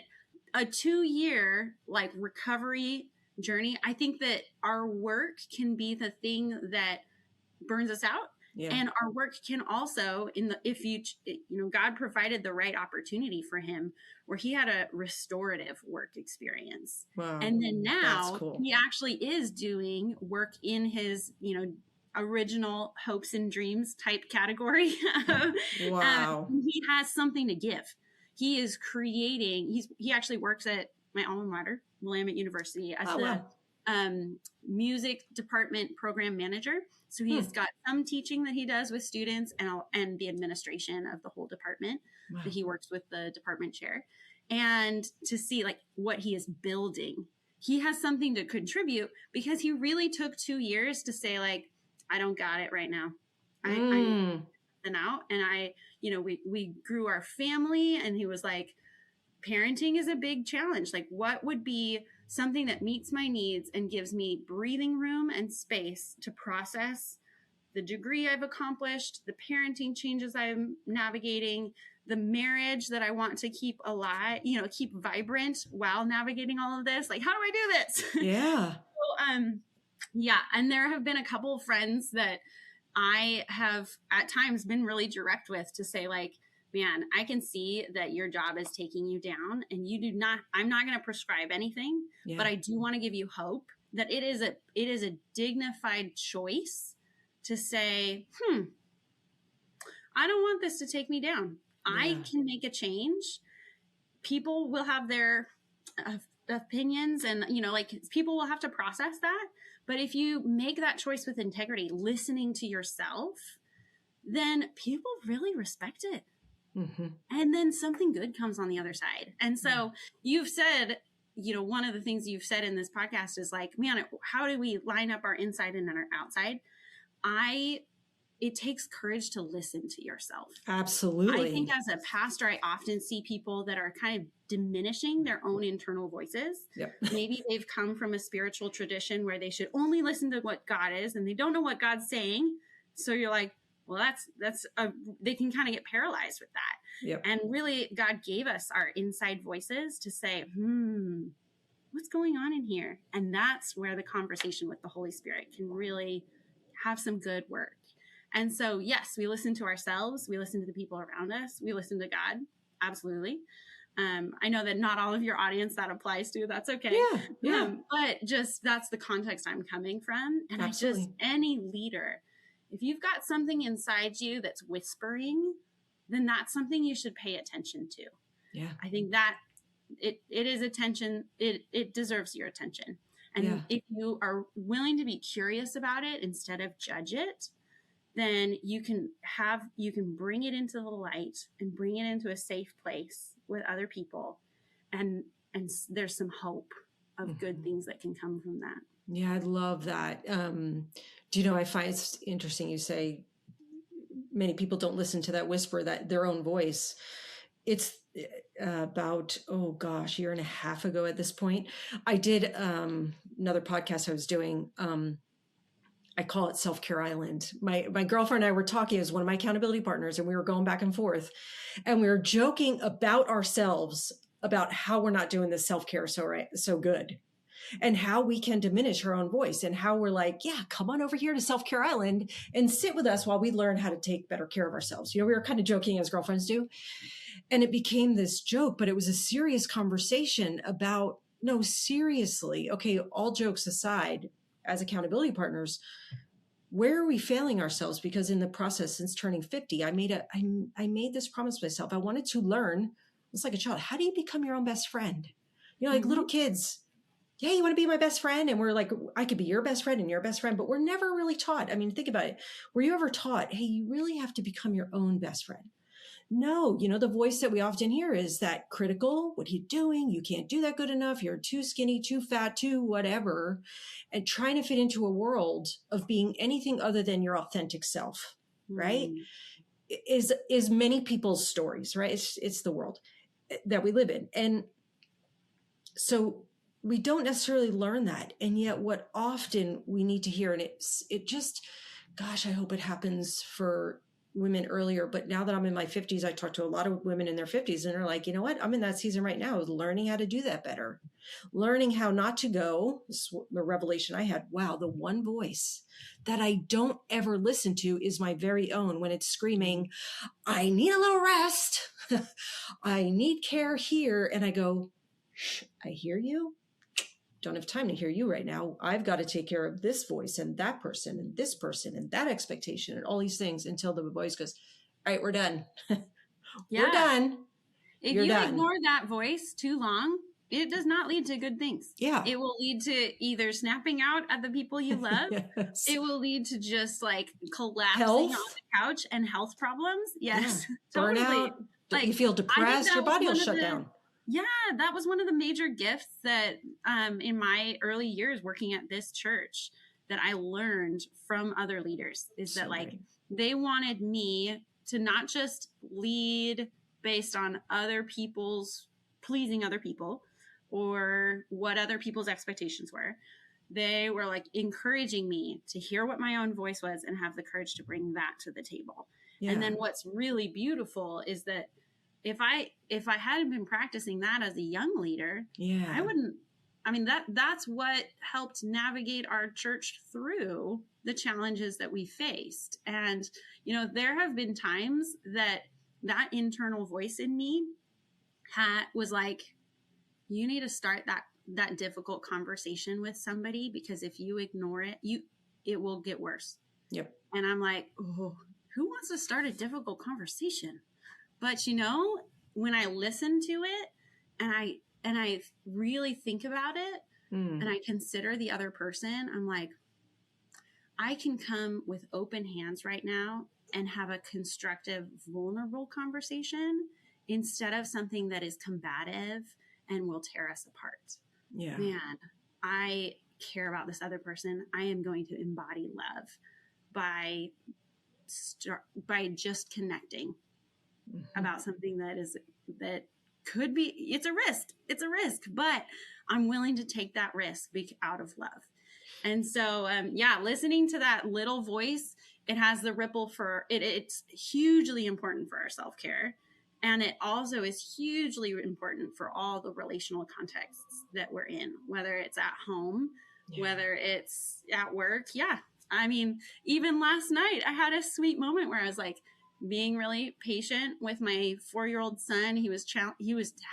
a 2-year like recovery journey. I think that our work can be the thing that burns us out. Yeah. And our work can also God provided the right opportunity for him where he had a restorative work experience. Wow. And then now he actually is doing work in his, original hopes and dreams type category. Wow. He has something to give. He is creating, he actually works at my alma mater, Willamette University, as music department program manager. So he's got some teaching that he does with students and the administration of the whole department. Wow. That he works with the department chair, and to see like what he is building. He has something to contribute because he really took 2 years to say like, I don't got it right now. I need something out. And we grew our family, and he was like, parenting is a big challenge. Like what would be something that meets my needs and gives me breathing room and space to process the degree I've accomplished, the parenting changes I'm navigating, the marriage that I want to keep alive, keep vibrant while navigating all of this. Like, how do I do this? Yeah. Yeah. And there have been a couple of friends that I have at times been really direct with to say, like, man, I can see that your job is taking you down, and I'm not going to prescribe anything, but I do want to give you hope that it is a dignified choice to say, I don't want this to take me down. Yeah. I can make a change. People will have their opinions, and people will have to process that. But if you make that choice with integrity, listening to yourself, then people really respect it. Mm-hmm. And then something good comes on the other side. And so you've said, one of the things you've said in this podcast is like, man, how do we line up our inside and our outside? It takes courage to listen to yourself. Absolutely. I think as a pastor, I often see people that are kind of diminishing their own internal voices. Yep. Maybe they've come from a spiritual tradition where they should only listen to what God is, and they don't know what God's saying. So you're like, well, they can kind of get paralyzed with that. Yep. And really, God gave us our inside voices to say, what's going on in here? And that's where the conversation with the Holy Spirit can really have some good work. And so, yes, we listen to ourselves. We listen to the people around us. We listen to God. Absolutely. I know that not all of your audience that applies to. That's okay. Yeah. But just that's the context I'm coming from. And Absolutely. Any leader, if you've got something inside you that's whispering, then that's something you should pay attention to. Yeah. I think that it is attention. It deserves your attention. And if you are willing to be curious about it instead of judge it, then you can bring it into the light and bring it into a safe place with other people. And there's some hope of good things that can come from that. Yeah, I love that. I find it's interesting you say many people don't listen to that whisper, that their own voice. It's about, a year and a half ago at this point, I did another podcast I was doing. I call it Self-Care Island. My girlfriend and I were talking as one of my accountability partners, and we were going back and forth, and we were joking about ourselves, about how we're not doing this self-care so good, and how we can diminish our own voice, and how we're like, yeah, come on over here to Self-Care Island and sit with us while we learn how to take better care of ourselves. We were kind of joking as girlfriends do. And it became this joke, but it was a serious conversation about, no, seriously. Okay, all jokes aside, as accountability partners, where are we failing ourselves? Because in the process, since turning 50, I made this promise to myself. I wanted to learn, it's like a child, how do you become your own best friend? Like little kids. Yeah, you want to be my best friend? And we're like, I could be your best friend and your best friend, but we're never really taught. I mean, think about it. Were you ever taught, hey, you really have to become your own best friend? No, the voice that we often hear is that critical. What are you doing? You can't do that good enough. You're too skinny, too fat, too whatever. And trying to fit into a world of being anything other than your authentic self, right? Is many people's stories, right? It's the world that we live in. And so we don't necessarily learn that. And yet what often we need to hear, and it just, gosh, I hope it happens for women earlier, but now that I'm in my 50s, I talk to a lot of women in their 50s, and they're like, you know what? I'm in that season right now, learning how to do that better, learning how not to go. This is the revelation I had. Wow, the one voice that I don't ever listen to is my very own, when it's screaming, I need a little rest. I need care here. And I go, shh, I hear you. Don't have time to hear you right now. I've got to take care of this voice and that person and this person and that expectation and all these things, until the voice goes, all right, we're done. We're done. If you ignore that voice too long, it does not lead to good things. Yeah. It will lead to either snapping out at the people you love. Yes. It will lead to just like collapsing on the couch and health problems. Yes. Yeah. Totally. Burnout. Like, you feel depressed, your body will shut down. Yeah, that was one of the major gifts that in my early years working at this church that I learned from other leaders, is that like they wanted me to not just lead based on other people's pleasing other people or what other people's expectations were. they were like encouraging me to hear what my own voice was and have the courage to bring that to the table. Yeah. And then what's really beautiful is that if I hadn't been practicing that as a young leader, Yeah. I wouldn't. I mean, that's what helped navigate our church through the challenges that we faced. And, you know, there have been times that internal voice in me was like, you need to start that difficult conversation with somebody, because if you ignore it, it will get worse. Yep. And I'm like, oh, who wants to start a difficult conversation? But, you know, when I listen to it and I really think about it and I consider the other person, I'm like, I can come with open hands right now and have a constructive, vulnerable conversation instead of something that is combative and will tear us apart. Yeah. Man, I care about this other person. I am going to embody love by just connecting about something that could be, it's a risk, but I'm willing to take that risk out of love. And so, listening to that little voice, it has the ripple for it. It's hugely important for our self-care. And it also is hugely important for all the relational contexts that we're in, whether it's at home, whether it's at work. Yeah. I mean, even last night I had a sweet moment where I was like being really patient with my 4-year-old son. He was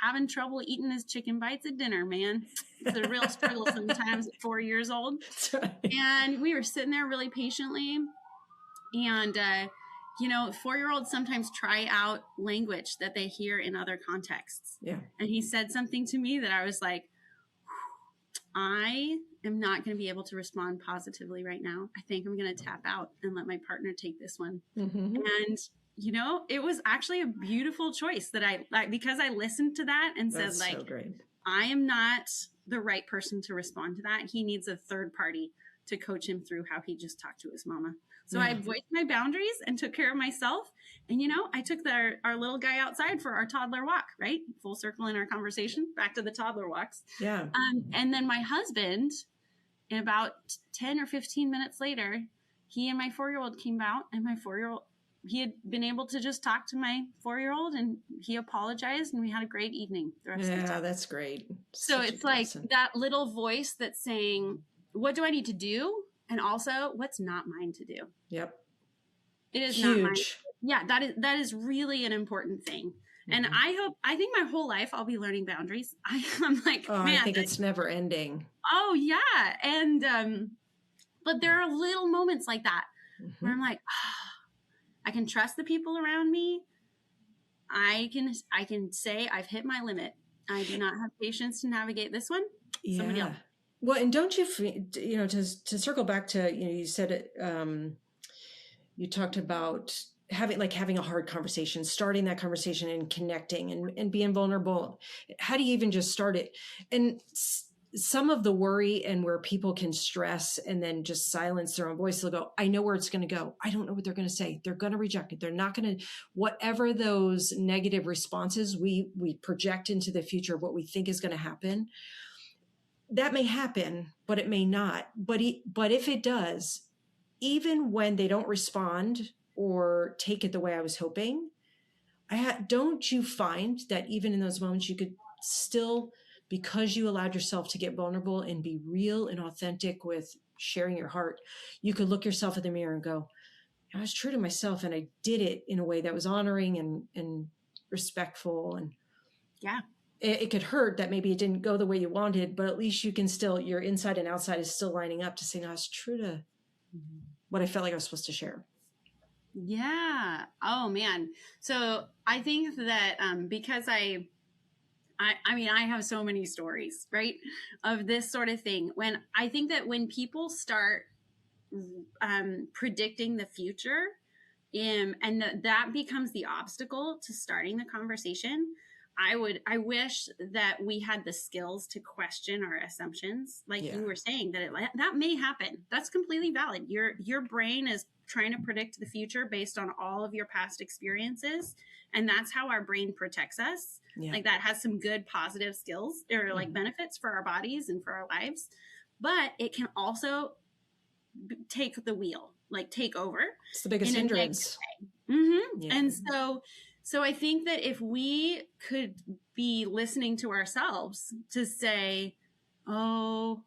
having trouble eating his chicken bites at dinner, man. It's a real struggle sometimes at 4 years old. That's right. And we were sitting there really patiently. And, 4-year-olds sometimes try out language that they hear in other contexts. Yeah. And he said something to me that I was like, I am not going to be able to respond positively right now. I think I'm going to tap out and let my partner take this one. Mm-hmm. And, you know, it was actually a beautiful choice that because I listened to that and That's said, like, so great. I am not the right person to respond to that. He needs a third party to coach him through how he just talked to his mama. So I voiced my boundaries and took care of myself. And, you know, I took our little guy outside for our toddler walk, right? Full circle in our conversation, back to the toddler walks. Yeah. And then my husband, in about 10 or 15 minutes later, he and my 4-year-old came out, and my 4-year-old, he had been able to just talk to my 4-year-old, and he apologized, and we had a great evening the rest of the time. That's great. So Such it's a like blessing. that little voice that's saying, what do I need to do? And also, what's not mine to do? Yep. It is Huge. not mine. Yeah, that is really an important thing. And I think my whole life I'll be learning boundaries. I'm like, man, I think it's never ending. Oh yeah. And, but there are little moments like that where I'm like, I can trust the people around me. I can say I've hit my limit. I do not have patience to navigate this one. Somebody else. Well, and don't you feel, you know, to circle back to, you know, you said it, you talked about having a hard conversation, starting that conversation and connecting and being vulnerable. How do you even just start it? And some of the worry and where people can stress and then just silence their own voice, they'll go, I know where it's going to go. I don't know what they're going to say. They're going to reject it. They're not going to, whatever those negative responses we project into the future of what we think is going to happen. That may happen, but it may not. But if it does, even when they don't respond or take it the way I was hoping, don't you find that even in those moments you could still, because you allowed yourself to get vulnerable and be real and authentic with sharing your heart, you could look yourself in the mirror and go, I was true to myself and I did it in a way that was honoring and respectful. And yeah, it could hurt that maybe it didn't go the way you wanted, but at least you can still, your inside and outside is still lining up to say, no, I was true to what I felt like I was supposed to share. Yeah. Oh man. So I think that, because I mean, I have so many stories, right, of this sort of thing. I think that when people start predicting the future, and that becomes the obstacle to starting the conversation, I wish that we had the skills to question our assumptions. Like you were saying, that may happen. That's completely valid. Your brain is trying to predict the future based on all of your past experiences. And that's how our brain protects us. Yeah. Like that has some good positive skills or like benefits for our bodies and for our lives. but it can also take the wheel, like take over It's the biggest in a negative hindrance. way. Mm-hmm. Yeah. And so I think that if we could be listening to ourselves to say, oh,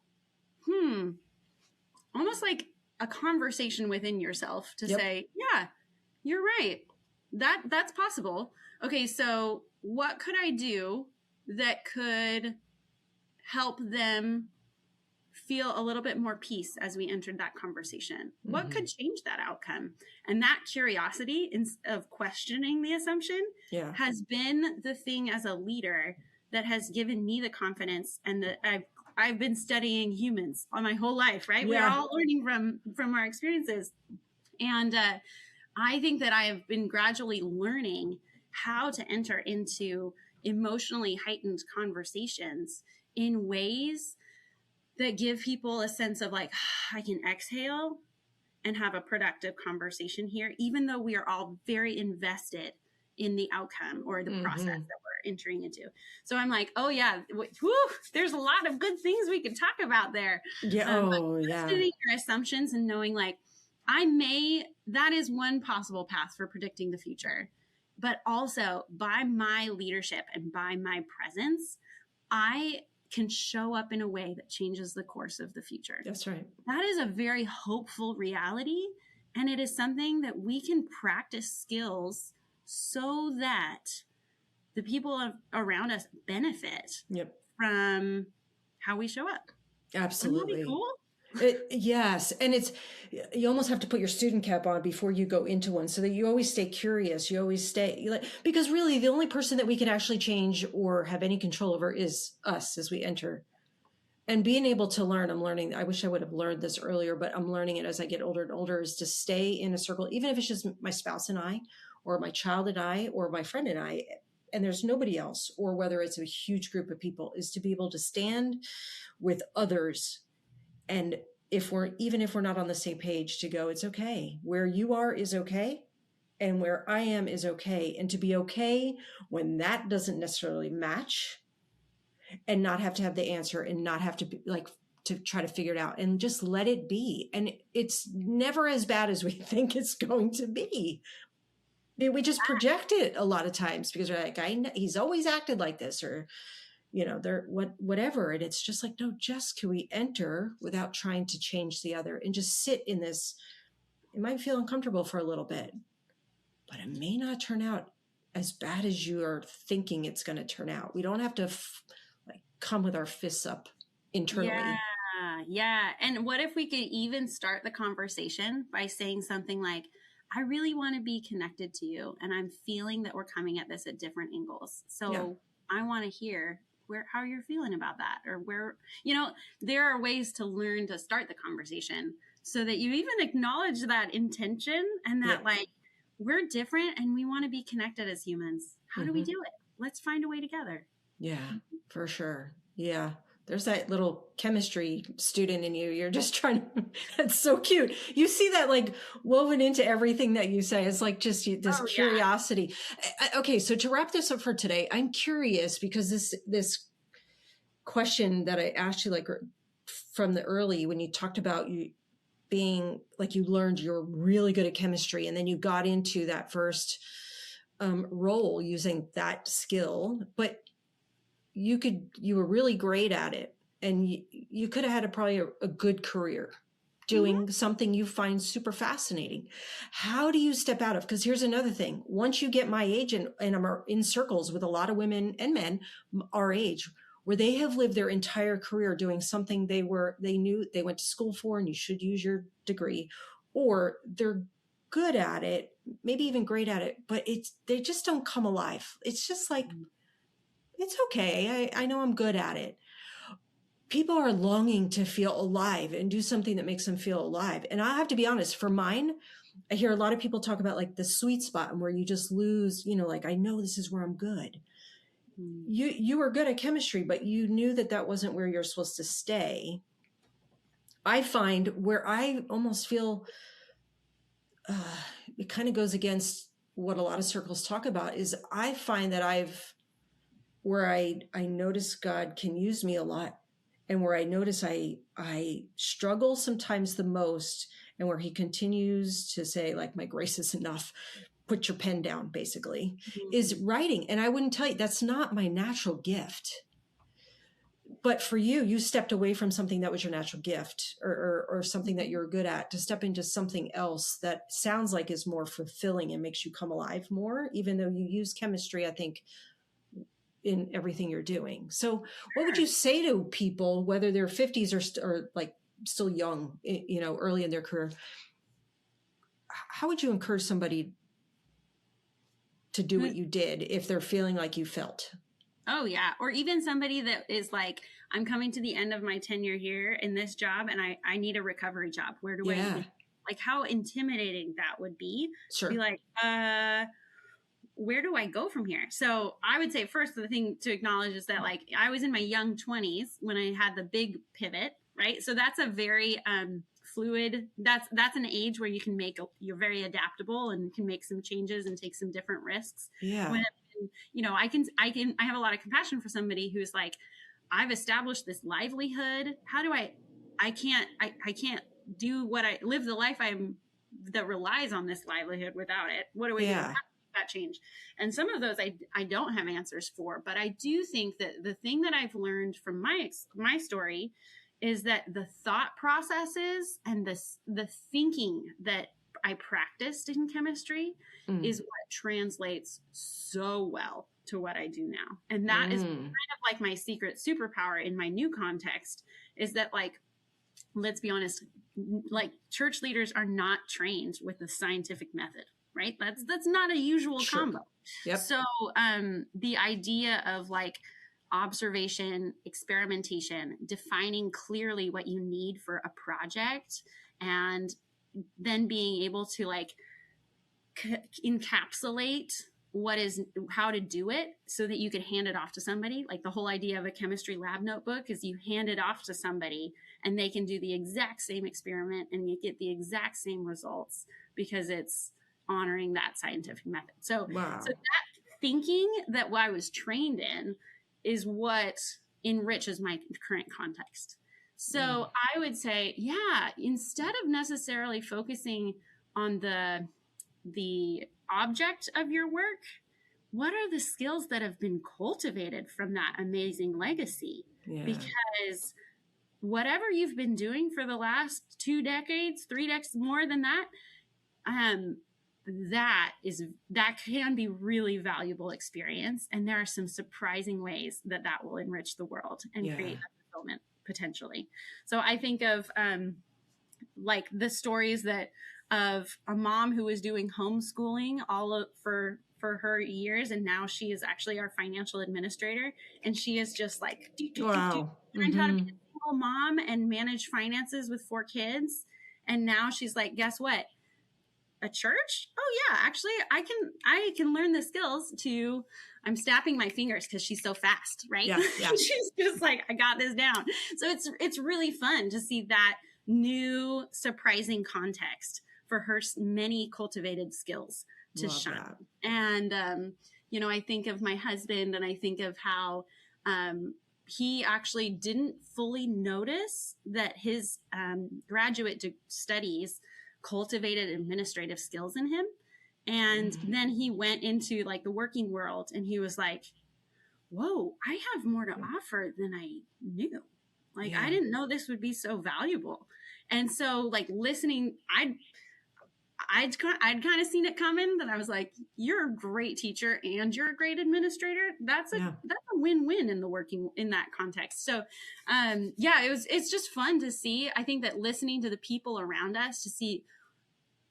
almost like a conversation within yourself to Yep. say, yeah, you're right. That's possible. Okay, so what could I do that could help them feel a little bit more peace as we entered that conversation? What could change that outcome? And that curiosity of questioning the assumption Yeah. has been the thing as a leader that has given me the confidence, and that I've been studying humans all my whole life, right? Yeah. We're all learning from our experiences. And I think that I have been gradually learning how to enter into emotionally heightened conversations in ways that give people a sense of like, I can exhale and have a productive conversation here, even though we are all very invested in the outcome or the process that we're entering into. So I'm like, oh yeah, there's a lot of good things we could talk about there. Yeah. Questioning your assumptions and knowing like, that is one possible path for predicting the future. But also by my leadership and by my presence, I can show up in a way that changes the course of the future. That's right. That is a very hopeful reality. And it is something that we can practice skills so that the people around us benefit from how we show up. Absolutely. Isn't that cool? Yes. And you almost have to put your student cap on before you go into one, so that you always stay curious. You always because really the only person that we can actually change or have any control over is us as we enter. And being able to learn, I'm learning, I wish I would have learned this earlier, but I'm learning it as I get older and older, is to stay in a circle, even if it's just my spouse and I, or my child and I, or my friend and I, and there's nobody else, or whether it's a huge group of people, is to be able to stand with others. And even if we're not on the same page, to go, it's okay. Where you are is okay. And where I am is okay. And to be okay when that doesn't necessarily match, and not have to have the answer, and not have to be to try to figure it out, and just let it be. And it's never as bad as we think it's going to be. We just project it a lot of times because we're like, he's always acted like this, or whatever. And it's just like, no, just can we enter without trying to change the other, and just sit in this? It might feel uncomfortable for a little bit, but it may not turn out as bad as you are thinking it's going to turn out. We don't have to come with our fists up internally. Yeah. And what if we could even start the conversation by saying something like, I really want to be connected to you, and I'm feeling that we're coming at this at different angles. So I want to hear how you're feeling about that, or where, there are ways to learn to start the conversation so that you even acknowledge that intention, and that we're different and we want to be connected as humans. How do we do it? Let's find a way together. Yeah, for sure. Yeah. There's that little chemistry student in you. You're just trying to, that's so cute. You see that woven into everything that you say. It's like just this curiosity. Okay. So to wrap this up for today, I'm curious, because this question that I asked you, from the early, when you talked about you being you learned you're really good at chemistry, and then you got into that first role using that skill, but you were really great at it, and you could have had probably a good career doing something you find super fascinating. How do you step out of, because here's another thing. Once you get my age, and I'm in circles with a lot of women and men our age, where they have lived their entire career doing something they knew they went to school for, and you should use your degree, or they're good at it, maybe even great at it, but they just don't come alive. It's just like, it's okay. I know I'm good at it. People are longing to feel alive and do something that makes them feel alive. And I have to be honest, for mine, I hear a lot of people talk about the sweet spot, and where you just lose, I know this is where I'm good. You were good at chemistry, but you knew that wasn't where you're supposed to stay. I find where I almost feel it kind of goes against what a lot of circles talk about, is I find that where I notice God can use me a lot, and where I notice I struggle sometimes the most, and where he continues to say, like, my grace is enough, put your pen down, basically, is writing. And I wouldn't tell you, that's not my natural gift. But for you, you stepped away from something that was your natural gift, or something that you're good at, to step into something else that sounds like is more fulfilling and makes you come alive more, even though you use chemistry, I think, in everything you're doing. So what would you say to people, whether they're 50s or like still young, early in their career? How would you encourage somebody to do what you did if they're feeling like you felt? Oh, yeah. Or even somebody that is like, I'm coming to the end of my tenure here in this job, and I need a recovery job. Where do I begin? Like, how intimidating that would be. Sure. To be like, where do I go from here? So I would say first, the thing to acknowledge is that, like, I was in my young 20s when I had the big pivot, right? So that's a very fluid, that's an age where you're very adaptable and can make some changes and take some different risks. Yeah. When, I have a lot of compassion for somebody who's like, I've established this livelihood. How do I can't do live the life that relies on this livelihood without it. What do we do? How do that change? And some of those I don't have answers for, but I do think that the thing that I've learned from my story is that the thought processes and the thinking that I practiced in chemistry is what translates so well to what I do now. And that is kind of like my secret superpower in my new context, is that, like, let's be honest, like, church leaders are not trained with the scientific method, right? That's not a usual combo. Yep. So the idea of, like, observation, experimentation, defining clearly what you need for a project, and then being able to, like, encapsulate how to do it so that you can hand it off to somebody. Like, the whole idea of a chemistry lab notebook is you hand it off to somebody and they can do the exact same experiment and you get the exact same results because it's honoring that scientific method. So that thinking that I was trained in is what enriches my current context. So I would say, instead of necessarily focusing on the object of your work, what are the skills that have been cultivated from that amazing legacy? Because whatever you've been doing for the last 2 decades, 3 decades, more than that, that can be really valuable experience. And there are some surprising ways that will enrich the world and create that fulfillment potentially. So I think of like the stories of a mom who was doing homeschooling for her years, and now she is actually our financial administrator, and she is just like learned how to be a single mom and manage finances with 4 kids, and now she's like, guess what? A church? Oh yeah, actually I can learn the skills to. I'm snapping my fingers because she's so fast, right? Yeah. She's just like, I got this down. So it's really fun to see that new surprising context for her many cultivated skills to shine. That. And I think of my husband, and I think of how he actually didn't fully notice that his graduate studies cultivated administrative skills in him. And then he went into, like, the working world, and he was like, whoa, I have more to offer than I knew. Like, I didn't know this would be so valuable. And so, like, listening, I'd kind of seen it coming, that I was like, you're a great teacher and you're a great administrator. That's a win-win in that context. So, it's just fun to see. I think that listening to the people around us to see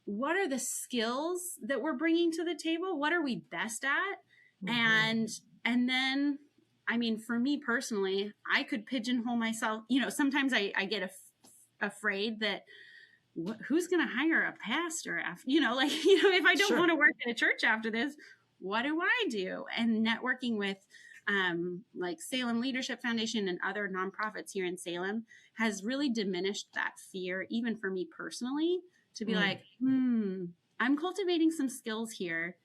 what are the skills that we're bringing to the table? What are we best at? And then, I mean, for me personally, I could pigeonhole myself. Sometimes I get afraid that who's going to hire a pastor after, if I don't want to work at a church after this, what do I do? And networking with like Salem Leadership Foundation and other nonprofits here in Salem has really diminished that fear, even for me personally, to be like, I'm cultivating some skills here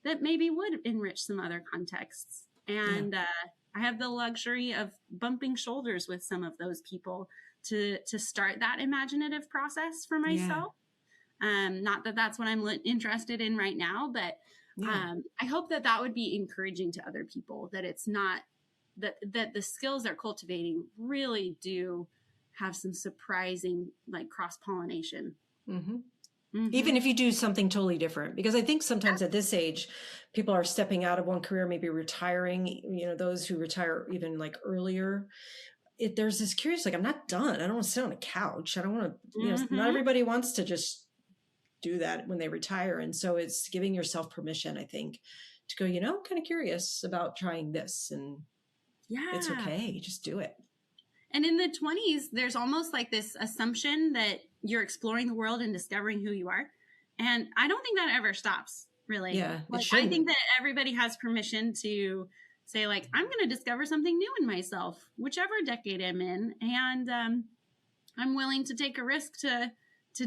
that maybe would enrich some other contexts. And I have the luxury of bumping shoulders with some of those people to start that imaginative process for myself. Not that that's what I'm interested in right now, but I hope that that would be encouraging to other people, that it's not that the skills they're cultivating really do have some surprising like cross-pollination. Even if you do something totally different, because I think sometimes at this age, people are stepping out of one career, maybe retiring, you know, those who retire even like earlier. There's this curious, like, I'm not done. I don't want to sit on a couch. I don't want to, you know, not everybody wants to just do that when they retire. And so it's giving yourself permission, I think, to go, you know, I'm kind of curious about trying this, and it's okay. Just do it. And in the 20s, there's almost like this assumption that you're exploring the world and discovering who you are. And I don't think that ever stops, really. Yeah, like, I think that everybody has permission to say, like, I'm going to discover something new in myself, whichever decade I'm in. And I'm willing to take a risk to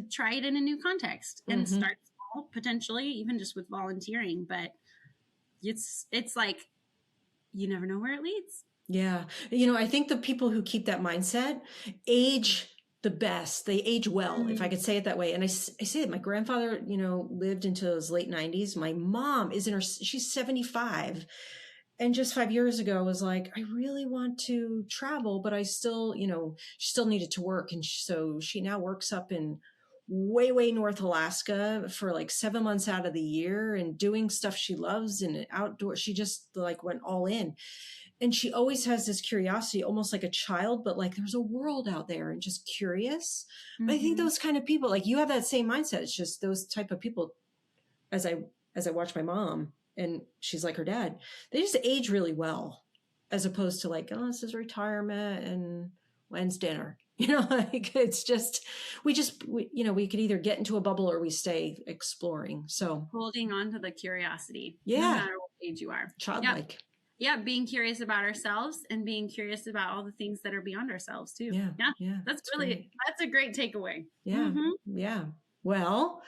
try it in a new context and start small, potentially, even just with volunteering. But it's like, you never know where it leads. Yeah. You know, I think the people who keep that mindset age the best. They age well, if I could say it that way. And I say it, my grandfather, you know, lived into his late 90s. My mom is she's 75. And just 5 years ago was like, I really want to travel, but I still, you know, she still needed to work. And so she now works up in way North Alaska for like 7 months out of the year and doing stuff she loves and outdoor. She just like went all in. And she always has this curiosity, almost like a child, but like there's a world out there and just curious. But I think those kind of people, like you have that same mindset. It's just those type of people, as I watch my mom, and she's like her dad, they just age really well, as opposed to like, oh, this is retirement and when's dinner? You know, like it's just, we you know, we could either get into a bubble or we stay exploring. So holding on to the curiosity, no matter what age you are. Childlike. Yeah, being curious about ourselves and being curious about all the things that are beyond ourselves too. Yeah. That's a great takeaway. Yeah. Well,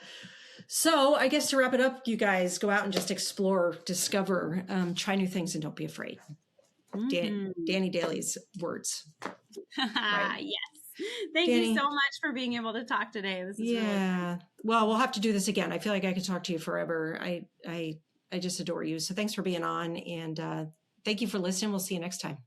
so I guess to wrap it up, you guys go out and just explore, discover, try new things, and don't be afraid. Dani Daly's words. Right? Yes. Thank you so much for being able to talk today. This is really fun. Well, we'll have to do this again. I feel like I could talk to you forever. I just adore you. So thanks for being on, and thank you for listening. We'll see you next time.